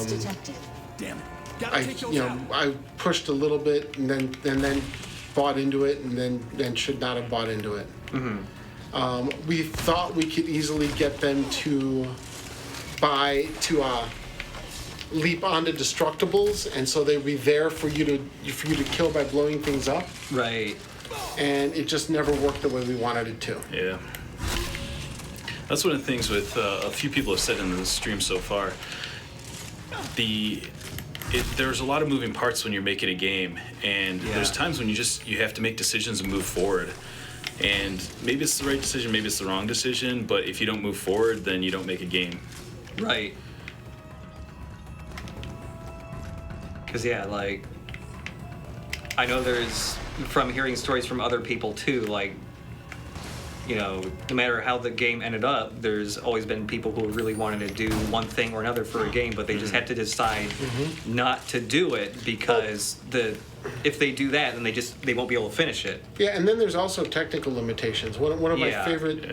Detected. Damn it. Gotta take those out. I pushed a little bit, and then bought into it, and then should not have bought into it. We thought we could easily get them to leap onto destructibles, and so they'd be there for you to kill by blowing things up. Right. And it just never worked the way we wanted it to. Yeah. That's one of the things with a few people have said in the stream so far. There's a lot of moving parts when you're making a game, and there's times when you have to make decisions and move forward. And maybe it's the right decision, maybe it's the wrong decision, but if you don't move forward, then you don't make a game. Right. Because, I know there's, from hearing stories from other people too, no matter how the game ended up, there's always been people who really wanted to do one thing or another for a game, but they just had to decide not to do it because if they do that, then they won't be able to finish it. Yeah, and then there's also technical limitations. One of my favorite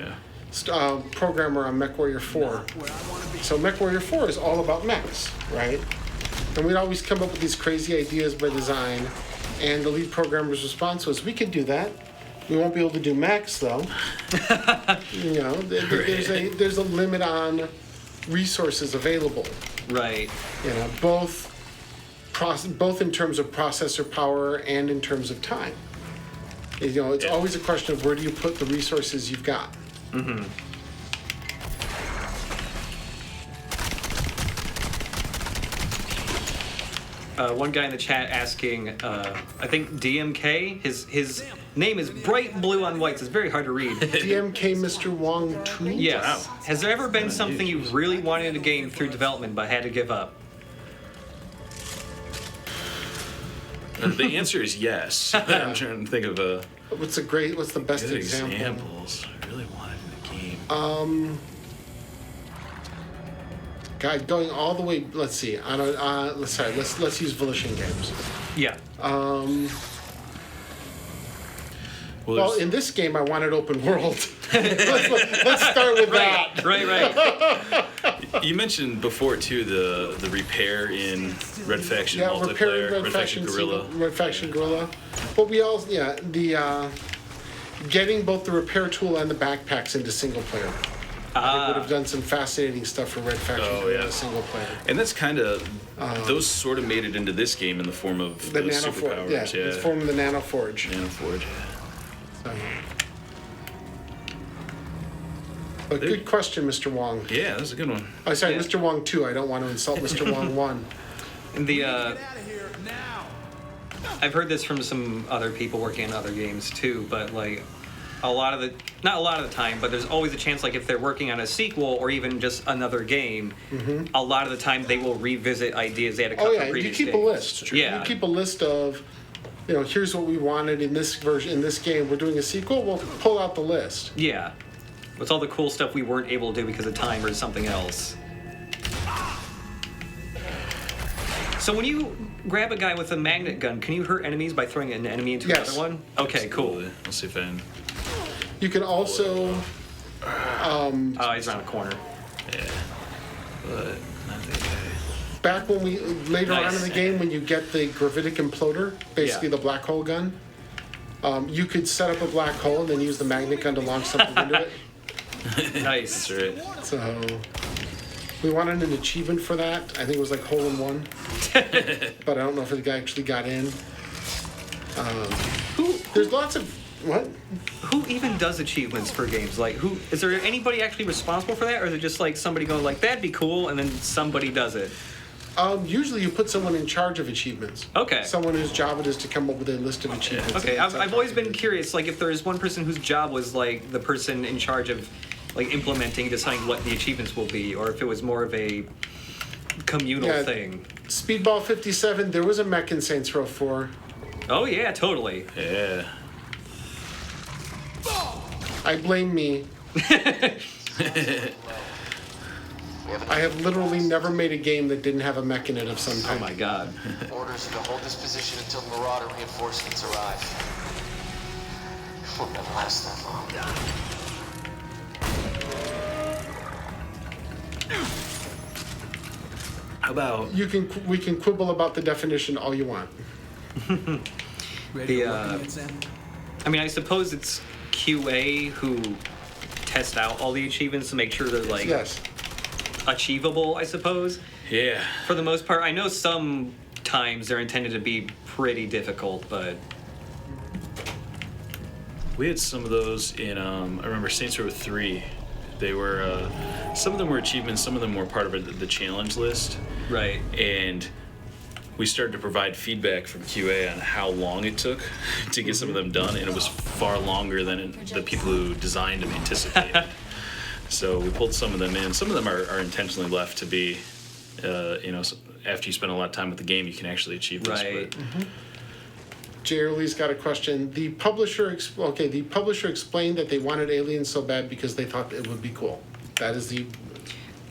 programmer on MechWarrior 4. So MechWarrior 4 is all about mechs, right? And we'd always come up with these crazy ideas by design, and the lead programmer's response was, "We could do that. We won't be able to do mechs, though." You know, there's a limit on resources available. Right. You know, both in terms of processor power and in terms of time. You know, it's always a question of where do you put the resources you've got. Mm-hmm. One guy in the chat asking, I think DMK, his name is bright blue on white, so it's very hard to read. DMK Mr. Wong 2? Yes. Wow. Has there ever been something you really wanted in a game through development but had to give up? The answer is yes. I'm trying to think of a What's the best good example? examples. I really wanted in the game. Guy, going all the way. Let's see. Let's use Volition games. Yeah. Well, in this game, I wanted open world. let's start with that. Right. You mentioned before too the repair in Red Faction multiplayer, Red Faction Guerrilla. Red Faction Guerrilla. But we also getting both the repair tool and the backpacks into single player. I would have done some fascinating stuff for Red Faction Guerrilla single player. And that's kind of those sort of made it into this game in the form of The those Nano Forge. superpowers. Yeah, it's form of the Nano Forge. Nano Forge. But good question, Mr. Wong. Yeah, that was a good one. Oh, sorry, Yeah. Mr. Wong 2. I don't want to insult Mr. Wong 1. I've heard this from some other people working on other games too, but like not a lot of the time, but there's always a chance, like if they're working on a sequel or even just another game, a lot of the time they will revisit ideas they had to cut from You previous keep a games. list. Yeah. You keep a list of, here's what we wanted in this version, in this game. We're doing a sequel. We'll pull out the list. Yeah. What's all the cool stuff we weren't able to do because of time or something else? So when you grab a guy with a magnet gun, can you hurt enemies by throwing an enemy into Yes. another one? Okay, cool. Let's see if I can. You can also. Oh, he's around a corner. Yeah. But not that guy. Back when later on in Nice. the game, when you get the gravitic imploder, basically Yeah. the black hole gun, you could set up a black hole and then use the magnet gun to launch something into it. Nice. That's right. So we wanted an achievement for that. I think it was like hole in one, but I don't know if the guy actually got in. There's lots of what? Who even does achievements for games? Like, is there anybody actually responsible for that, or is it just like somebody going like, "That'd be cool," and then somebody does it? Usually you put someone in charge of achievements. Okay. Someone whose job it is to come up with a list of achievements. Okay, and I've always been curious, like if there's one person whose job was like the person in charge of like implementing, deciding what the achievements will be, or if it was more of a communal Yeah. thing. Speedball 57, there was a mech in Saints Row 4. Oh yeah, totally. Yeah. I blame me. I have literally never made a game that didn't have a mech in it of some Oh kind. my god. Orders are to hold this position until Marauder reinforcements arrive. It won't never last that long. How about We can quibble about the definition all you want. I mean, I suppose it's QA who test out all the achievements to make sure they're like Yes. achievable, I suppose. yeah? For the most part, I know sometimes they're intended to be pretty difficult, but We had some of those in. I remember Saints Row 3. They were some of them were achievements, some of them were part of the challenge list. right. And we started to provide feedback from QA on how long it took to get some of them done, and it was far longer than the people who designed them anticipated. So we pulled some of them in. Some of them are intentionally left to be, after you spend a lot of time with the game, you can actually achieve this. Right. But J.R. Lee's got a question. The publisher explained that they wanted aliens so bad because they thought it would be cool. That is the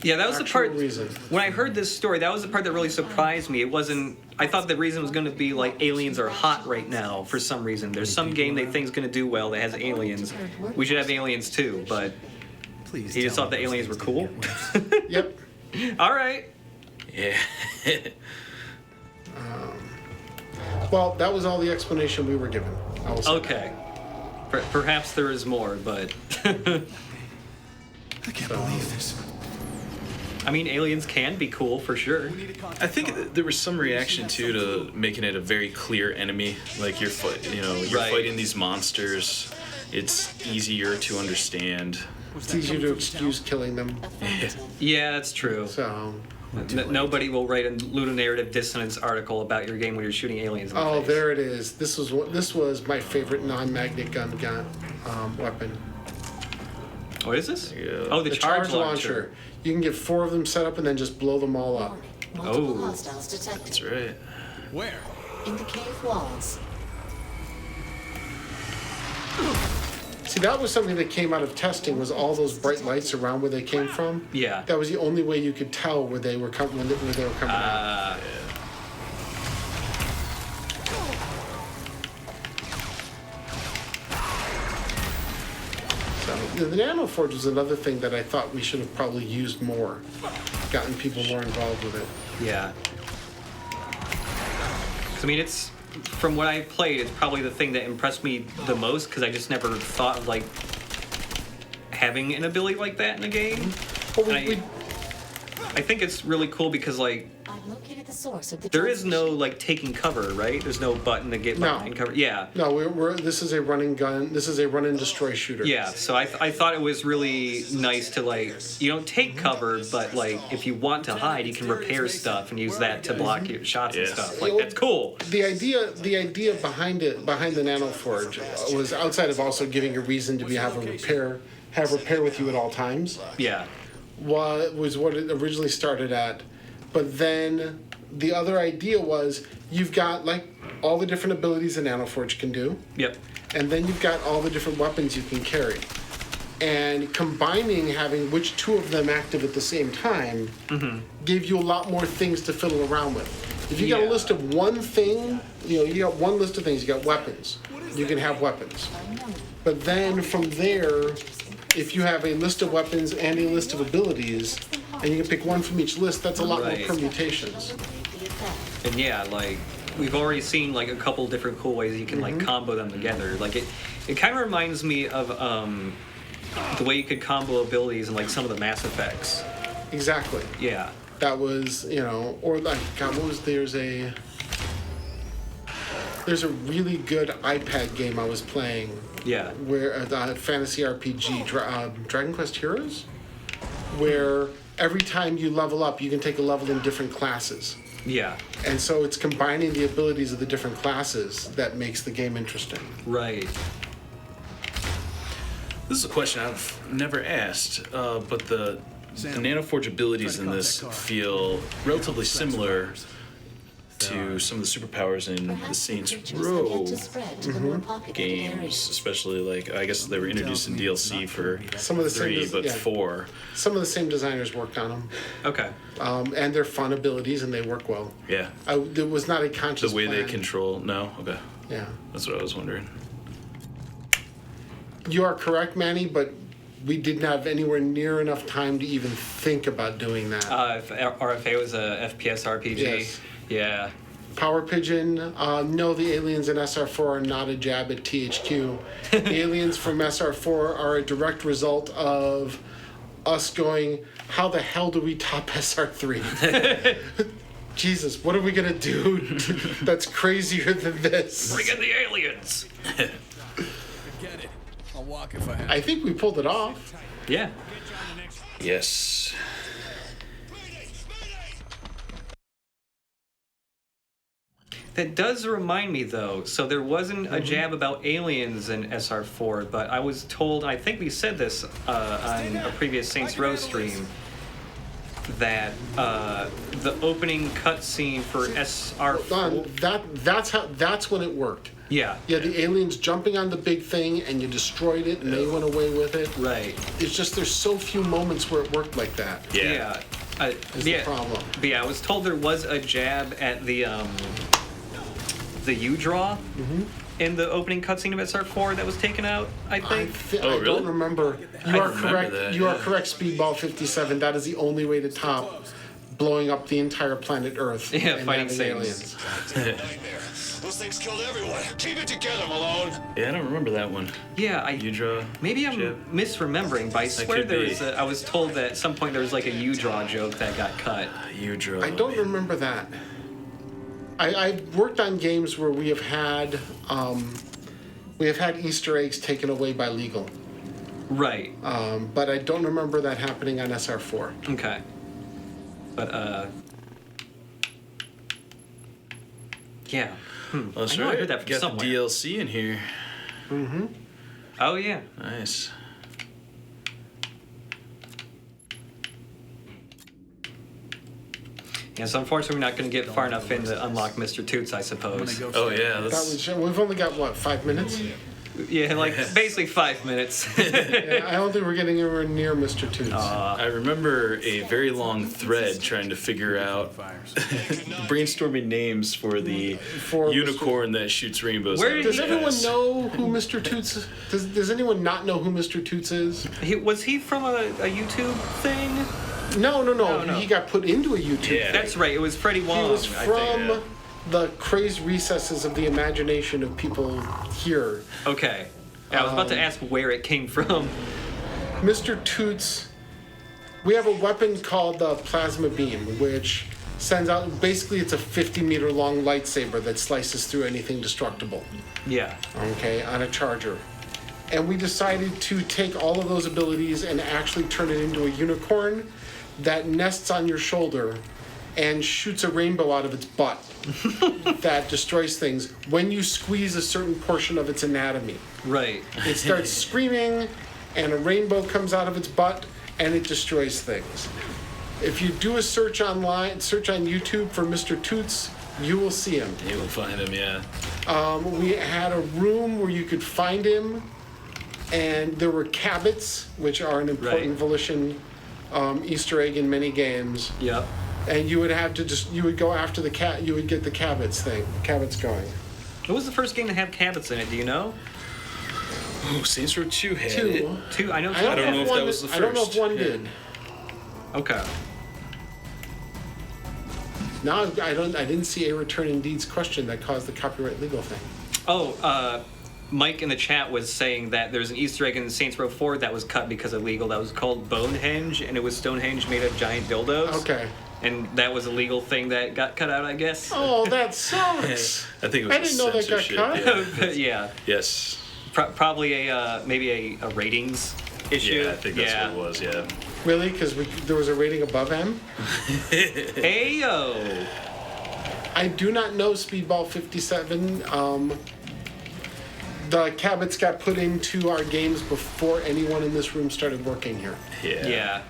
Yeah, that was the actual part. reason. When I heard this story, that was the part that really surprised me. It wasn't. I thought the reason was going to be like aliens are hot right now for some reason. There's some game they think is going to do well that has aliens. We should have aliens too, but Please. He just tell thought the me those aliens were things cool. didn't get worse. Yep. All right. Yeah. Well, that was all the explanation we were given. I will say Okay. Perhaps there is more, but I can't believe this. I mean, aliens can be cool for sure. I think there was some reaction too to making it a very clear enemy. Like you're Right. fighting these monsters. It's easier to understand. it's easier to excuse killing them. Yeah, that's true. So, Nobody will write a ludonarrative dissonance article about your game when you're shooting aliens. In the oh, face. there it is. This was my favorite non-magnet gun weapon. What is this? Yeah. Oh, the The charge launcher. You can get 4 of them set up and then just blow them all up. Multiple Oh. hostiles detected. That's right. Where? In the cave walls. See, that was something that came out of testing. Was all those bright lights around where they came from? Yeah. That was the only way you could tell where they were coming out. So the Nano Forge was another thing that I thought we should have probably used more, gotten people more involved with it. Yeah. I mean, it's from what I played, it's probably the thing that impressed me the most because I just never thought of like having an ability like that in a game. Well, And I think it's really cool because like I've located the source of the there is no transmission. like taking cover, right? There's no button to get No. behind cover. Yeah. No, this is a running gun. This is a run and destroy shooter. Yeah, so I thought it was really nice to like, you don't take cover, but like if you want to hide, you can repair stuff and use that to block your shots and Yeah. stuff. Like that's cool. The idea behind the Nano Forge was outside of also giving a reason to have repair with you at all times. Yeah. Was what it originally started at, but then the other idea was you've got like all the different abilities a Nano Forge can do, Yep. and then you've got all the different weapons you can carry, and having which 2 of them active at the same time gave you a lot more things to fiddle around with. If you got a Yeah. list of one thing, you got one list of things. You got weapons. You can have weapons, but then from there, if you have a list of weapons and a list of abilities, and you can pick one from each list, that's a lot Right. more permutations. And yeah, like we've already seen like a couple different cool ways you can like combo them together. Like it kind of reminds me of the way you could combo abilities in like some of the Mass Effects. Exactly. Yeah. That was, or like, God, there's a really good iPad game I was playing Yeah. where fantasy RPG, Dragon Quest Heroes, where every time you level up, you can take a level in different classes. Yeah. And so it's combining the abilities of the different classes that makes the game interesting. Right. This is a question I've never asked, but the Nano Forge abilities in this feel relatively similar to some of the superpowers in the Perhaps Saints creatures Row have yet to spread to the more populated games, areas. especially like I guess they were introduced in DLC for Some of the 3, same, but yeah. 4. Some of the same designers worked on them, Okay. and they're fun abilities and they work well. Yeah, There was not a conscious the way plan. they control. No, okay, Yeah, that's what I was wondering. you are correct, Manny, but we didn't have anywhere near enough time to even think about doing that. If RFA was a FPS RPG. Yes. Yeah. Power Pigeon, no, the aliens in SR4 are not a jab at THQ. The aliens from SR4 are a direct result of us going, how the hell do we top SR3? Jesus, what are we gonna do that's crazier than this? Bring in the aliens. Forget it. I'll walk if I have. I think we pulled it off. Yeah. Yes. That does remind me, though. So there wasn't a jab about aliens in SR4, but I was told, I think we said this on a previous Saints Row stream, that the opening cutscene for SR4. That's when it worked. Yeah. Yeah, the aliens jumping on the big thing and you destroyed it and they went away with it. Right. It's just there's so few moments where it worked like that. Yeah. Is the problem. But yeah, I was told there was a jab at the U-draw, in the opening cutscene of SR4 that was taken out, I think. Oh, I really? don't remember. I You are remember correct. that, You are yeah. correct. Speedball 57. That is the only way to top blowing up the entire planet Earth. Yeah, and fighting having Saiyans. Those things killed everyone. Keep it together, Malone. Yeah, I don't remember that one. Yeah, Udra. maybe I'm Chip. misremembering, but I swear could there be. was. I was told that at some point there was like a U-Draw joke that got cut. Udra. I don't remember that. I've worked on games where we have had Easter eggs taken away by legal, Right. but I don't remember that happening on SR4. Okay. But yeah. Well, that's I know I right. heard that from Got somewhere. the DLC in here. Oh yeah. Nice. Yeah, so unfortunately we're not going to get far enough in to unlock Mr. Toots, I suppose. Oh yeah, That that's. was. We've only got what, 5 minutes? Yeah, like basically 5 minutes. Yeah, I don't think we're getting anywhere near Mr. Toots. I remember a very long thread trying to figure out brainstorming names for the For unicorn that shoots rainbows. Where out of did Does his everyone ass. know who Mr. Toots is? Does anyone not know who Mr. Toots is? Was he from a YouTube thing? No. No. He got put into a YouTube. Yeah. That's right. It was Freddie Wong. He was I from think. yeah. the crazed recesses of the imagination of people here. Okay. Yeah, I was about to ask where it came from. Mr. Toots, we have a weapon called the plasma beam, which sends out, basically it's a 50-meter long lightsaber that slices through anything destructible, Yeah. okay, on a charger. And we decided to take all of those abilities and actually turn it into a unicorn that nests on your shoulder and shoots a rainbow out of its butt that destroys things when you squeeze a certain portion of its anatomy. Right. It starts screaming, and a rainbow comes out of its butt, and it destroys things. If you do a search online, search on YouTube for Mr. Toots, you will see him. You will find him, yeah. We had a room where you could find him, and there were cabots, which are an important Right. Volition Easter egg in many games. Yep. And you would have to you would go after the cat, you would get the cabots going. What was the first game to have cabots in it? Do you know? Oh, Saints Row 2 had it. Two. I know. I don't know if that was the I don't know if first. one Yeah. did. Okay. Now I didn't see a return indeed's question that caused the copyright legal thing. Oh, Mike in the chat was saying that there's an Easter egg in Saints Row 4 that was cut because of legal. That was called Bonehenge, and it was Stonehenge made of giant dildos. Okay. And that was a legal thing that got cut out, I guess. Oh, that sucks. I think it was I didn't know that got censorship, cut. Yeah. But yeah, Yes. probably maybe a ratings issue. Yeah, I think that's what it was, yeah. Really? Because there was a rating above M? Heyo. I do not know Speedball 57. The cabots got put into our games before anyone in this room started working here. Yeah.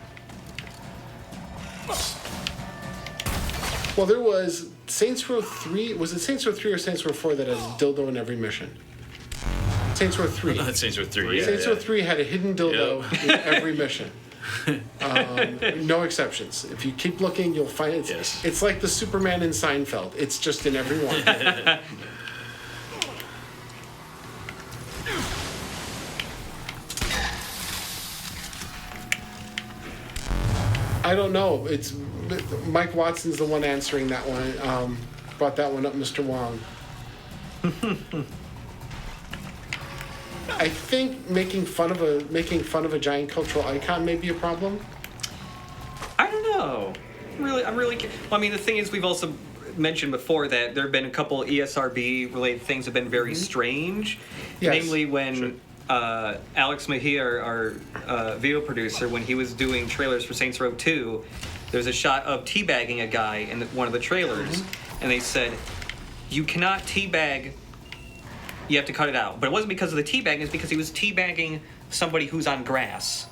Well, there was Saints Row 3. Was it Saints Row 3 or Saints Row 4 that has a dildo in every mission? Saints Row 3. That's Saints Row 3, yeah. Saints Row 3 had a hidden dildo Yep. in every mission. No exceptions. If you keep looking, you'll find it. Yes. It's like the Superman in Seinfeld. It's just in every one. I don't know. It's Mike Watson's the one answering that one. Brought that one up, Mr. Wong. I think making fun of a giant cultural icon may be a problem. I don't know. I'm really. Well, I mean, the thing is, we've also mentioned before that there have been a couple ESRB related things that have been very strange. Yes. Namely, when Alex Mejia, our video producer, when he was doing trailers for Saints Row 2, there's a shot of teabagging a guy in one of the trailers, and they said, "You cannot teabag. You have to cut it out." But it wasn't because of the teabagging; it's because he was teabagging somebody who's on grass,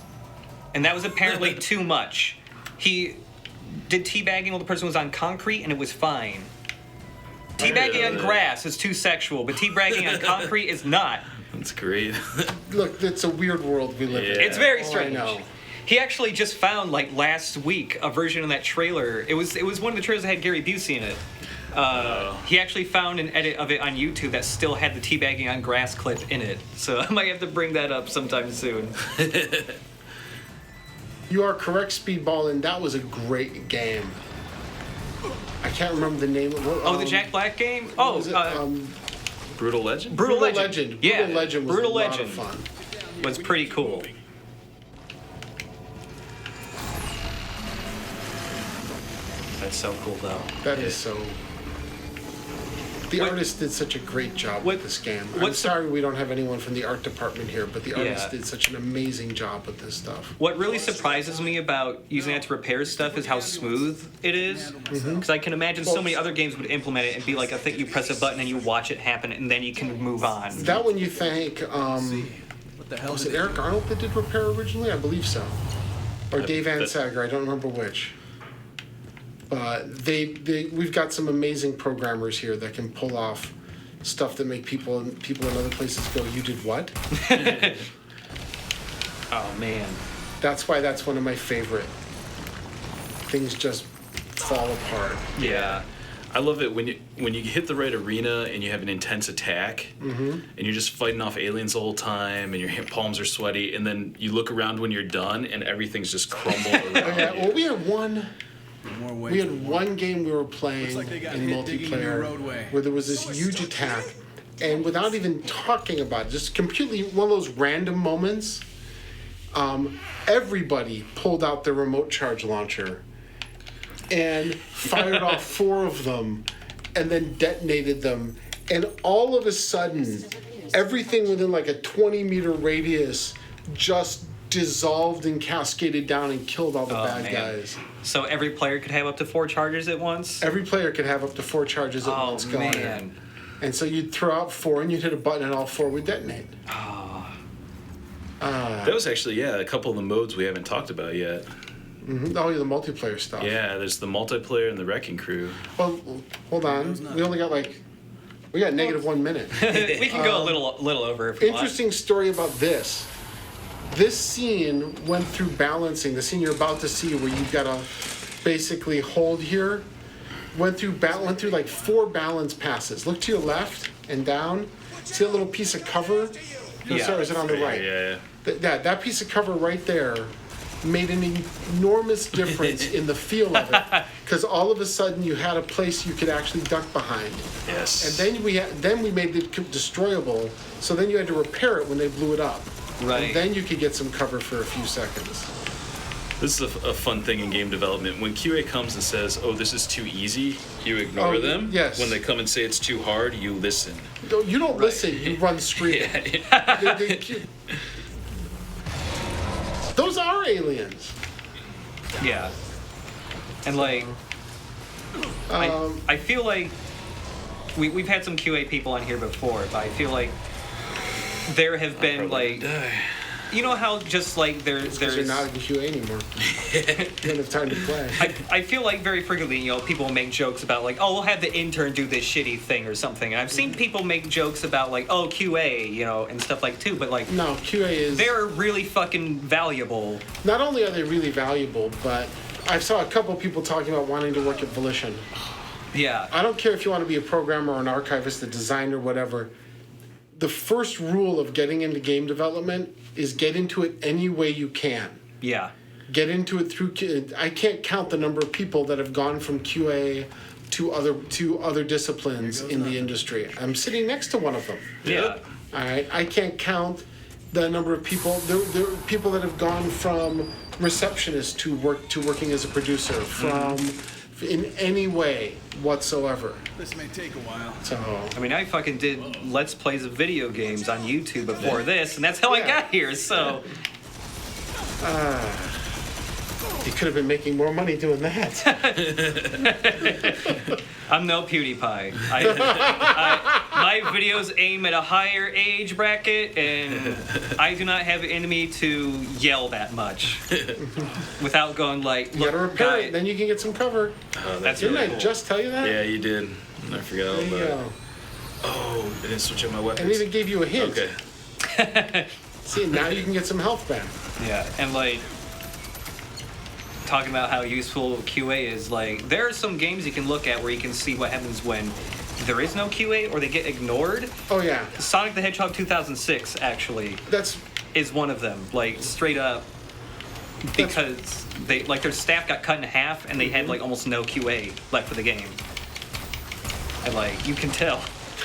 and that was apparently too much. He did teabagging while the person was on concrete, and it was fine. Teabagging on grass is too sexual, but teabagging on concrete is not. That's great. Look, it's a weird world we live in. It's very Oh, I strange. know. He actually just found, like, last week, a version of that trailer. It was one of the trailers that had Gary Busey in it. He actually found an edit of it on YouTube that still had the teabagging on grass clip in it. So I might have to bring that up sometime soon. You are correct, Speedball, and that was a great game. I can't remember the name of it. The Jack Black game? What was it? Brutal Legend? Brutal Legend. Yeah. Brutal Legend was Brutal a lot Legend of fun. was pretty cool. That's so cool, though. That is so... The artist did such a great job with this game. I'm sorry we don't have anyone from the art department here, but the artist did such an amazing job with this stuff. What really surprises me about using that to repair stuff is how smooth it is. Because I can imagine so many other games would implement it and be like, I think you press a button and you watch it happen and then you can move on. That one you thank, was it Eric Arnold that did repair originally? I believe so. Or Dave Ansager, I don't remember which. But we've got some amazing programmers here that can pull off stuff that make people in other places go, you did what? Oh, man. That's why that's one of my favorite. Things just fall apart. Yeah. I love it when you hit the right arena and you have an intense attack and you're just fighting off aliens the whole time and your palms are sweaty and then you look around when you're done and everything's just crumbled around you. Well, we had one game we were playing in multiplayer where there was this huge attack, and without even talking about it, just completely one of those random moments, everybody pulled out their remote charge launcher and fired off 4 of them and then detonated them, and all of a sudden everything within like a 20-meter radius just dissolved and cascaded down and killed all the bad guys. So every player could have up to 4 charges at once? Every player could have up to 4 charges at once going. Man. And so you'd throw out 4 and you'd hit a button and all 4 would detonate. That was actually, a couple of the modes we haven't talked about yet. Oh, yeah, the multiplayer stuff. Yeah, there's the multiplayer and the Wrecking Crew. Well, hold on. We only got we got negative 1 minute. We can go a little over if we want. Interesting story about this. This scene went through balancing. The scene you're about to see, where you've got to basically hold here, went through like 4 balance passes. Look to your left and down. See a little piece of cover? No, sorry, is it on the right? Yeah. That piece of cover right there made an enormous difference in the feel of it, because all of a sudden you had a place you could actually duck behind. Yes. And then we made it destroyable, so then you had to repair it when they blew it up. Right. And then you could get some cover for a few seconds. This is a fun thing in game development. When QA comes and says, "Oh, this is too easy," you ignore them. Yes. When they come and say it's too hard, you listen. No, you don't listen. You run screaming. Those are aliens. Yeah. And I feel like we've had some QA people on here before, but I feel like there have been you know how just there's you're not in QA anymore. You don't have time to play. I feel like very frequently, people make jokes about we'll have the intern do this shitty thing or something. And I've seen people make jokes about QA, and stuff too. But no, QA is. They're really fucking valuable. Not only are they really valuable, but I saw a couple people talking about wanting to work at Volition. Yeah. I don't care if you want to be a programmer or an archivist, a designer, whatever. The first rule of getting into game development is get into it any way you can. Yeah. Get into it through. I can't count the number of people that have gone from QA to other disciplines in the industry. I'm sitting next to one of them. Yeah. All right. I can't count the number of people. There are people that have gone from receptionist to working as a producer, from in any way whatsoever. This may take a while. So I mean, I fucking did Let's Plays of video games on YouTube before this, and that's how I got here, so... You could have been making more money doing that. I'm no PewDiePie. My videos aim at a higher age bracket, and I do not have it in me to yell that much without going you gotta repair it, then you can get some cover. That's Didn't really I cool. just tell you that? Yeah, you did. I forgot all There you about go. it. Oh, I didn't switch up my weapons. And even gave you a hint. Okay. See, now you can get some health back. Yeah, and talking about how useful QA is, like, there are some games you can look at where you can see what happens when there is no QA or they get ignored. Oh yeah. Sonic the Hedgehog 2006 actually is one of them. Like, straight up, because they like their staff got cut in half and they had like almost no QA left for the game. And like, you can tell.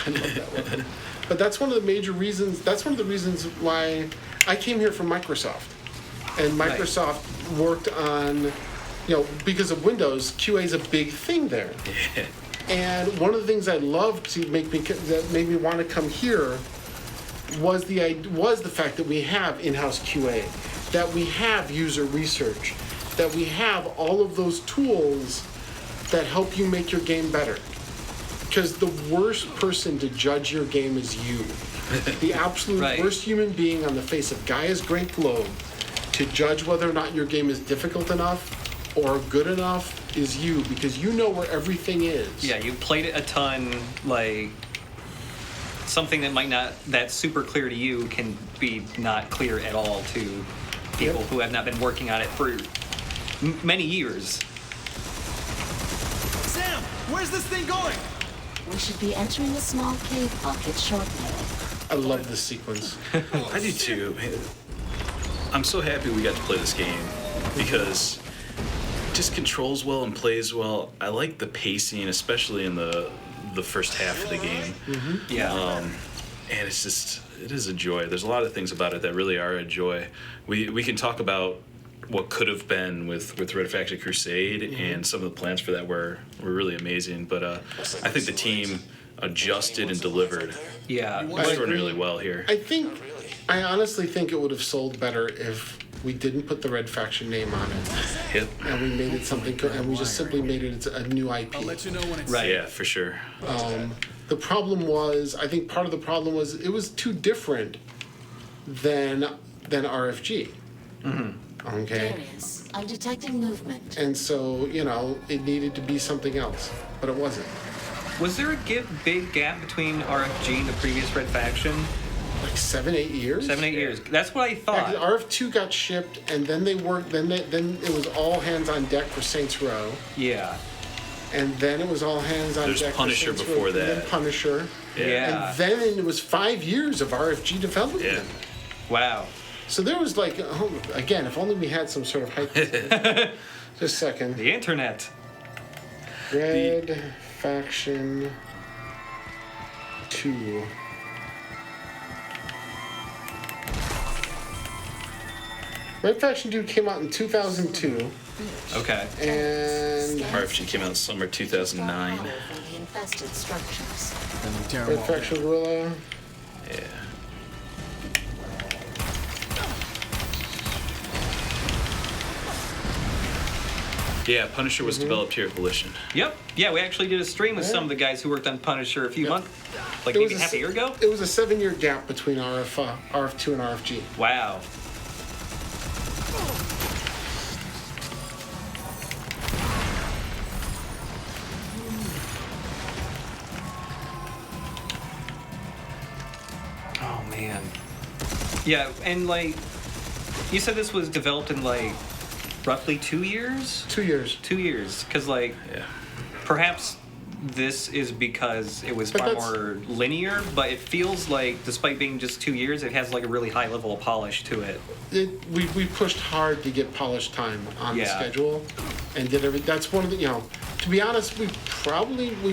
I love that one. But that's one of the major reasons. That's one of the reasons why I came here from Microsoft, and Microsoft worked on, because of Windows, QA is a big thing there. Yeah. And one of the things I loved that made me want to come here was the fact that we have in-house QA, that we have user research, that we have all of those tools that help you make your game better. Because the worst person to judge your game is you. The absolute worst human being on the face of Gaia's great globe to judge whether or not your game is difficult enough or good enough is you, because you know where everything is. Yeah, you played it a ton. Like, something that might not, that's super clear to you can be not clear at all to people who have not been working on it for many years. Sam, where's this thing going? We should be entering a small cave pocket shortly. I love this sequence. I do too. I'm so happy we got to play this game because it just controls well and plays well. I like the pacing, especially in the first half of the game. Mm-hmm. Yeah. And it is a joy. There's a lot of things about it that really are a joy. We can talk about what could have been with Red Faction Crusade, and some of the plans for that were really amazing. But I think the team adjusted and delivered extraordinarily well here. I honestly think it would have sold better if we didn't put the Red Faction name on it. Yep. And we made it something, and we just simply made it a new IP. I'll let you know when it's right. Yeah, for sure. The problem was, I think part of the problem was it was too different than RFG. There Okay. it is. I'm detecting movement. And so, it needed to be something else, but it wasn't. Was there a big gap between RFG and the previous Red Faction? Like 7-8 years? 7-8 years. That's what I thought. Yeah, RF2 got shipped, and then they worked. Then it was all hands on deck for Saints Row, Yeah. and then it was all hands on There's deck. Punisher for Saints before Row, that. And then Punisher. Yeah. And then it was 5 years of RFG development. Yeah. Wow. So there was like, again, if only we had some sort of hype. Just a second. The internet. Red Faction 2. Red Faction 2 came out in 2002, Okay. and RFG came out summer 2009. From the infested structures. Red Faction Guerrilla. Yeah. Yeah, Punisher was developed here at Volition. Yep. Yeah, we actually did a stream with some of the guys who worked on Punisher a few months, like It maybe was half a year ago. It was a 7-year gap between RF2 and RFG. Wow. Oh man. Yeah, and like, you said this was developed in like roughly 2 years? 2 years. 2 years, because like, Yeah. perhaps this is because it was But far that's- more linear, but it feels like, despite being just 2 years, it has like a really high level of polish to it. We pushed hard to get polished time on the Yeah. schedule, and did everything. That's one of the, to be honest, we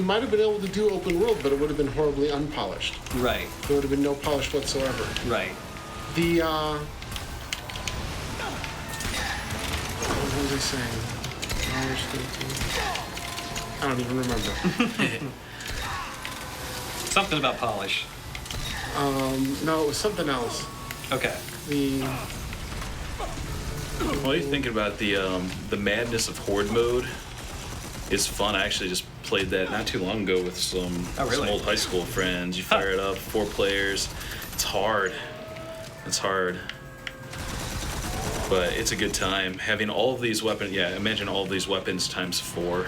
might have been able to do open world, but it would have been horribly unpolished. Right, There would have been no polish whatsoever. right. The what was I saying? I don't even remember. Something about polish. No, it was something else. Okay. What are you thinking about the madness of Horde mode? Is fun. I actually just played that not too long ago with some old high school friends. You fire it up, 4 players. It's hard. It's hard. But it's a good time. Having all of these weapons, imagine all of these weapons times 4.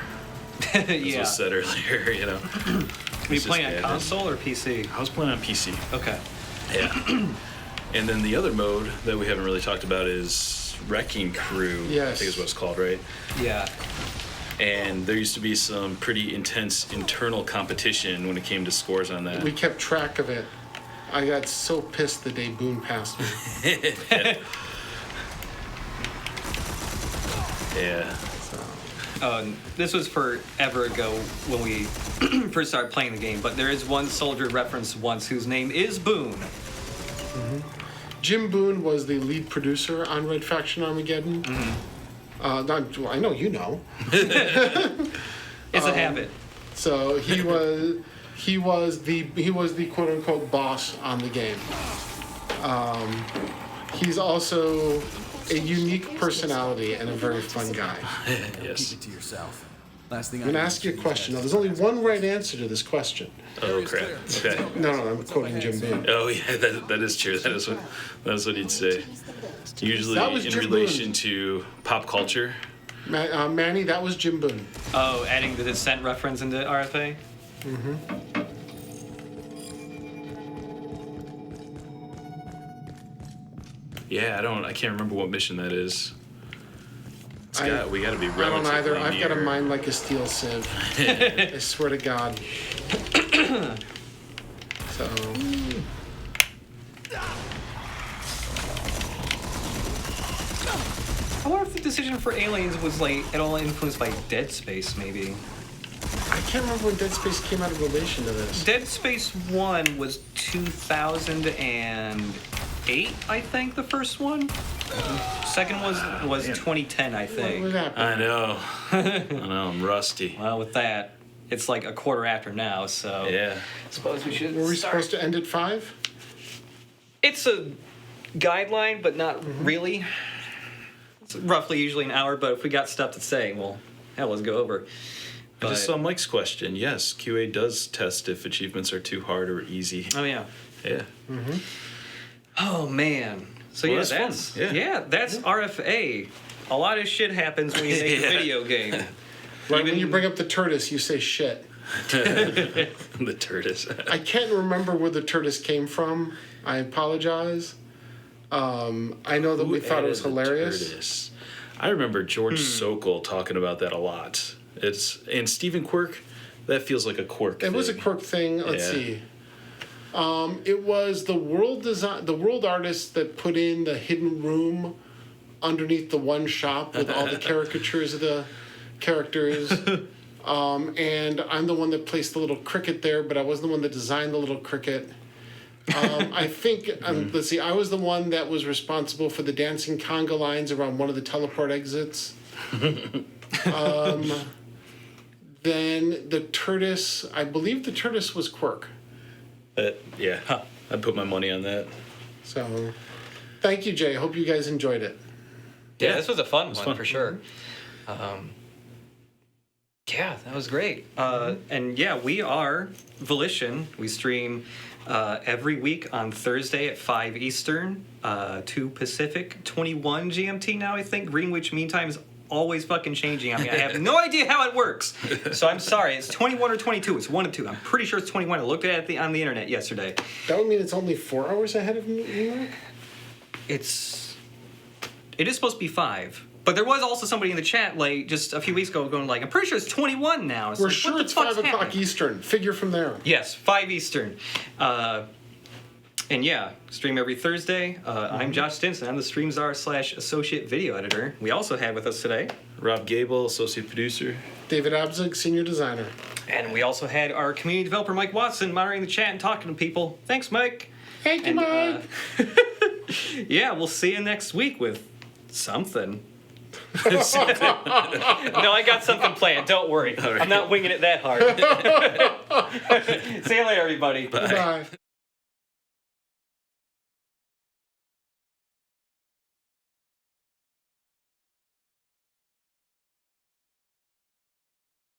As Yeah. was said earlier, Were you playing on console or PC? I was playing on PC. Okay. Yeah. And then the other mode that we haven't really talked about is Wrecking Crew, I Yes. think is what it's called, right? Yeah. And there used to be some pretty intense internal competition when it came to scores on that. We kept track of it. I got so pissed the day Boone passed me. Yeah. This was forever ago when we first started playing the game, but there is one soldier referenced once whose name is Boone. Jim Boone was the lead producer on Red Faction Armageddon. I know you know. It's a habit. So he was the quote unquote boss on the game. He's also a unique personality and a very fun guy. Yes. To yourself. Last thing I'm gonna ask you a question. Now, there's only one right answer to this question. Oh crap. Okay. No, I'm quoting Jim Boone. Oh yeah, that is true. That's what he'd say. Usually That was in Jim relation Boone. to pop culture. Manny, that was Jim Boone. Oh, adding the Descent reference into RFA? Yeah, I can't remember what mission that is. We gotta be I don't relatively either. I've got a near. mind like a steel sieve. I swear to God. So. I wonder if the decision for Aliens was like at all influenced by Dead Space, maybe. I can't remember when Dead Space came out in relation to this. Dead Space 1 was 2008, I think, the first one. Second was 2010, I What think. happened? I know. I'm rusty. Well, with that, it's like a quarter after now, so Yeah. I suppose we should Were we start. supposed to end at 5? It's a guideline, but not really. It's roughly usually an hour, but if we got stuff to say, well, hell, let's go over. I just saw But- Mike's question. Yes, QA does test if achievements are too hard or easy. Oh, yeah. Yeah. Oh, man. So, Well, yeah, that's fun. that's RFA. A lot of shit happens when you make a Yeah. video game. Right when you bring up the Turtis, you say shit. The tortoise. I can't remember where the Turtis came from. I apologize. I know that we thought it was hilarious. Tortoise? I remember George Sokol talking about that a lot. And Stephen Quirk, that feels like a quirk. It was a thing. quirk thing. Let's Yeah. see. It was the world artist that put in the hidden room underneath the one shop with all the caricatures of the characters. And I'm the one that placed the little cricket there, but I wasn't the one that designed the little cricket. I think, let's see, I was the one that was responsible for the dancing conga lines around one of the teleport exits. Then the Turtis, I believe the Turtis was Quirk. Yeah, I'd put my money on that. So, thank you, Jay. Hope you guys enjoyed it. Yeah, this was a fun one fun. for sure. Yeah, that was great. And yeah, we are Volition. We stream every week on Thursday at 5 Eastern, 2 Pacific, 21 GMT now, I think. Greenwich Mean Time is always fucking changing. I mean, I have no idea how it works. So I'm sorry. It's 21 or 22. It's 1 of 2. I'm pretty sure it's 21. I looked at it on the internet yesterday. That would mean it's only 4 hours ahead of New York? It is supposed to be 5. But there was also somebody in the chat, like, just a few weeks ago going, like, I'm pretty sure it's 21 now. It's We're like, sure what the it's 5 fuck's o'clock happening? Eastern. Figure from there. Yes, 5 Eastern. And yeah, stream every Thursday. I'm Josh Stinson. I'm the StreamZar/associate video editor. We also have with us today. Rob Gable, associate producer. David Abzug, senior designer. And we also had our community developer, Mike Watson, monitoring the chat and talking to people. Thanks, Mike. Thank you, And, Mike. Yeah, we'll see you next week with something. No, I got something planned. Don't worry. All right. I'm not winging it that hard. See you later, everybody. Bye.